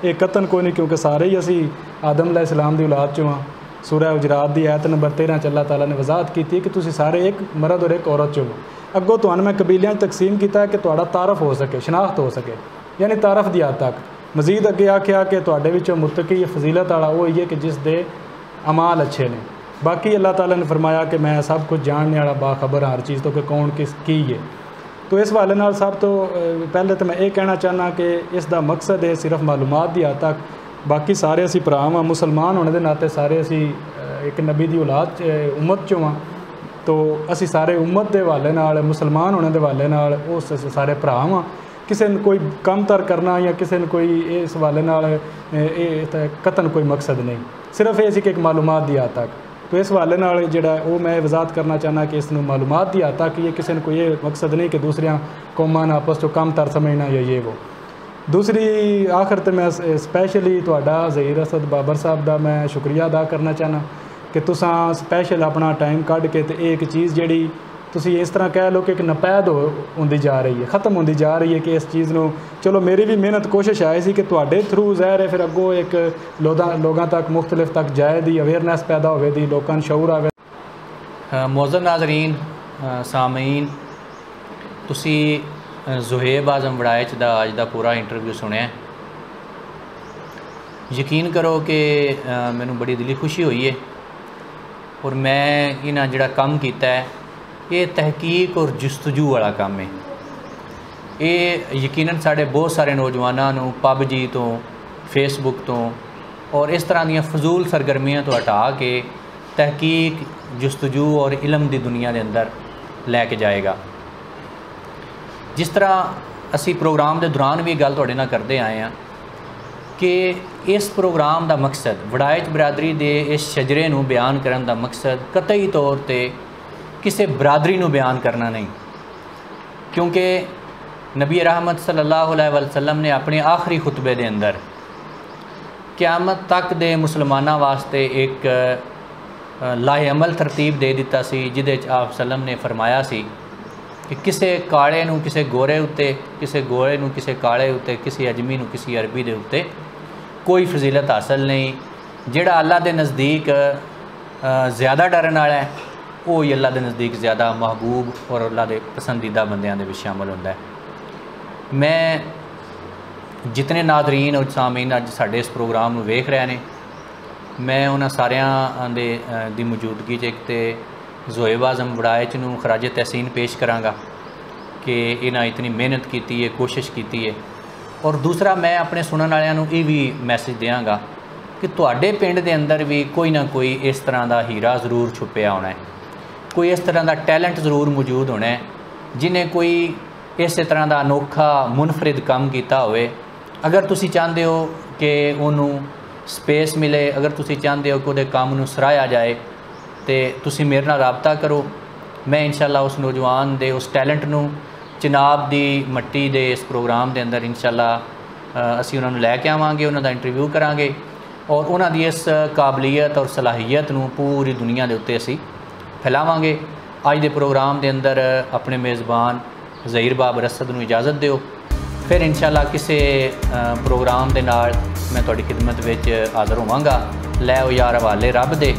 ये कतन कोई नहीं, क्योंकि सारे ही असी आदम अलैहिस्सलाम की औलाद चों हाँ। सूरह हुजरात की आयत नंबर 13 च अल्लाह ताला ने वजाहत की कि तुसी सारे एक मर्द और एक औरत चो। अगों तुहानूं मैं कबीलियां तकसीम किया कि तुहाडा तारफ हो सके, शनाख्त हो सके, यानी तारफ की हद तक। मजीद अगे आख्या कि तुहाडे विचों मुत्तकी फजीलत वाला वो ही है कि जिस दे अमाल अच्छे ने। बाकी अल्लाह ताला ने फरमाया कि मैं सब कुछ जानने वाला बाखबर हर चीज़ तो कि कौन किस की है। तो इस हवाले नाल सब तो पहले तो मैं ये कहना चाहना कि इसका मकसद है सिर्फ मालूमात की हद तक, बाकी सारे असी भरा हाँ, मुसलमान होने के नाते सारे असी एक नबी की औलाद उम्मत चों हाँ, तो असी सारे उम्मत के हवाले नाल मुसलमान होने के हवाले नाल उस सारे भरा हाँ। किसी ने कोई कमतर करना या किसी ने कोई इस हवाले नाल कतन कोई मकसद नहीं, सिर्फ ये कि एक मालूमात की हद तक। तो इस हवाले नाल जिहड़ा वो मैं वजाहत करना चाहना कि इसनूं मालूमात दी ताकि ये किसी को ये मकसद नहीं कि दूसरियां कौमां नाल आपस चो कम तर समझना या ये वो। दूसरी आखिर तो मैं स्पैशली तुहाडा ज़हीर असद बाबर साहब का मैं शुक्रिया अदा करना चाहना कि तुसां स्पैशल अपना टाइम कढ़ के ते एक चीज़ जिहड़ी तुसी इस तरह कह लो कि एक नपैद होंदी जा रही है, ख़त्म होंदी जा रही है कि इस चीज़ नूं चलो मेरी भी मेहनत कोशिश आई सी कि तुहाडे थ्रू ज़ाहिर है फिर अगों एक लोगों तक मुख्तलिफ तक जाए दी अवेयरनैस पैदा होवे दी लोगों नूं शऊर आवे। मोअज़्ज़ज़ नाज़रीन सामीन तुसी ज़ुहेब आज़म वड़ाइच दा अज दा पूरा इंटरव्यू सुनिया। यकीन करो कि मैनू बड़ी दिली खुशी हुई है और मैं इन्हां जिहड़ा काम कीता है ये तहकीक और जस्तजू वाला काम है। ये यकीनन साढ़े बहुत सारे नौजवानों नूं पबजी तो फेसबुक तो और इस तरह दीयां फजूल सरगर्मियां तो हटा के तहकीक जस्तजू और इलम दी दुनिया के अंदर लैके जाएगा। जिस तरह असी प्रोग्राम के दौरान भी गल तुहाडे नाल करते आए हैं कि इस प्रोग्राम का मकसद वड़ाइच बरादरी के इस शजरे नूं बयान करने का मकसद कतई तौर पर किसी बरादरी नूं बयान करना नहीं, क्योंकि नबी रहमत सल्लल्लाहु अलैहि वसल्लम ने अपने आखिरी खुतबे के अंदर क़यामत तक दे मुसलमानों वास्ते एक लाहेअमल तरतीब दे दिता सी, जिहदे च आप सल्लम ने फरमाया सी कि किसी काले नूं किसी गोरे उत्ते, किसी गोरे नूं किसी काले उत्ते, किसी अजमी नूं किसी अरबी दे उत्ते कोई फजीलत हासिल नहीं। जिहड़ा अल्लाह दे नज़दीक ज़्यादा डरन वाला है वो ही अल्लाह के नज़दीक ज़्यादा महबूब और अल्लाह के पसंदीदा बंदियां दे विच शामिल होंदा है। मैं जितने नादरीन और सामीन अज साडे इस प्रोग्राम नूं वेख रहे हैं, मैं उन्हां सारियां दी मौजूदगी च एक तो ज़ुहेब आज़म वड़ाइच नूं खराज तहसीन पेश करांगा कि इन्हां इतनी मेहनत की है, कोशिश की है। और दूसरा मैं अपने सुनने वालियां नूं ये भी मैसेज देंगा कि तुहाडे पिंड दे अंदर भी कोई ना कोई इस तरह का हीरा ज़रूर छुपया होना है, कोई इस तरह का टैलेंट ज़रूर मौजूद होना है जिन्हें कोई इस तरह का अनोखा मुनफरिद काम किया होवे। अगर तुसी चाहते हो कि उन्होंने स्पेस मिले, अगर तुसी चाहते हो कि उहदे काम नूं सराहाया जाए तो तुसी मेरे नाल राबता करो। मैं इंशाअल्लाह उस नौजवान दे उस टैलेंट नूं चिनाब दी मट्टी दे इस प्रोग्राम के अंदर इंशाअल्लाह असी उन्होंने लैके आवांगे, उन्हों दा इंटरव्यू करांगे और उन्हों दी इस काबलियत और सलाहियत नूं पूरी दुनिया के उत्ते असी फैलावांगे। अज दे प्रोग्राम के अंदर अपने मेज़बान ज़हीर बाबर असद नूं इजाज़त दिओ, फिर इंशाअल्लाह किसी प्रोग्राम के नाल मैं तुहाडी खिदमत विच हाज़र होवांगा। लै ओ यार हवाले रब दे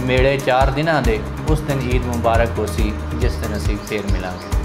मेले 4 दिनां दे, उस दिन ईद मुबारक होसी जिस दिन असी फिर मिलांगे।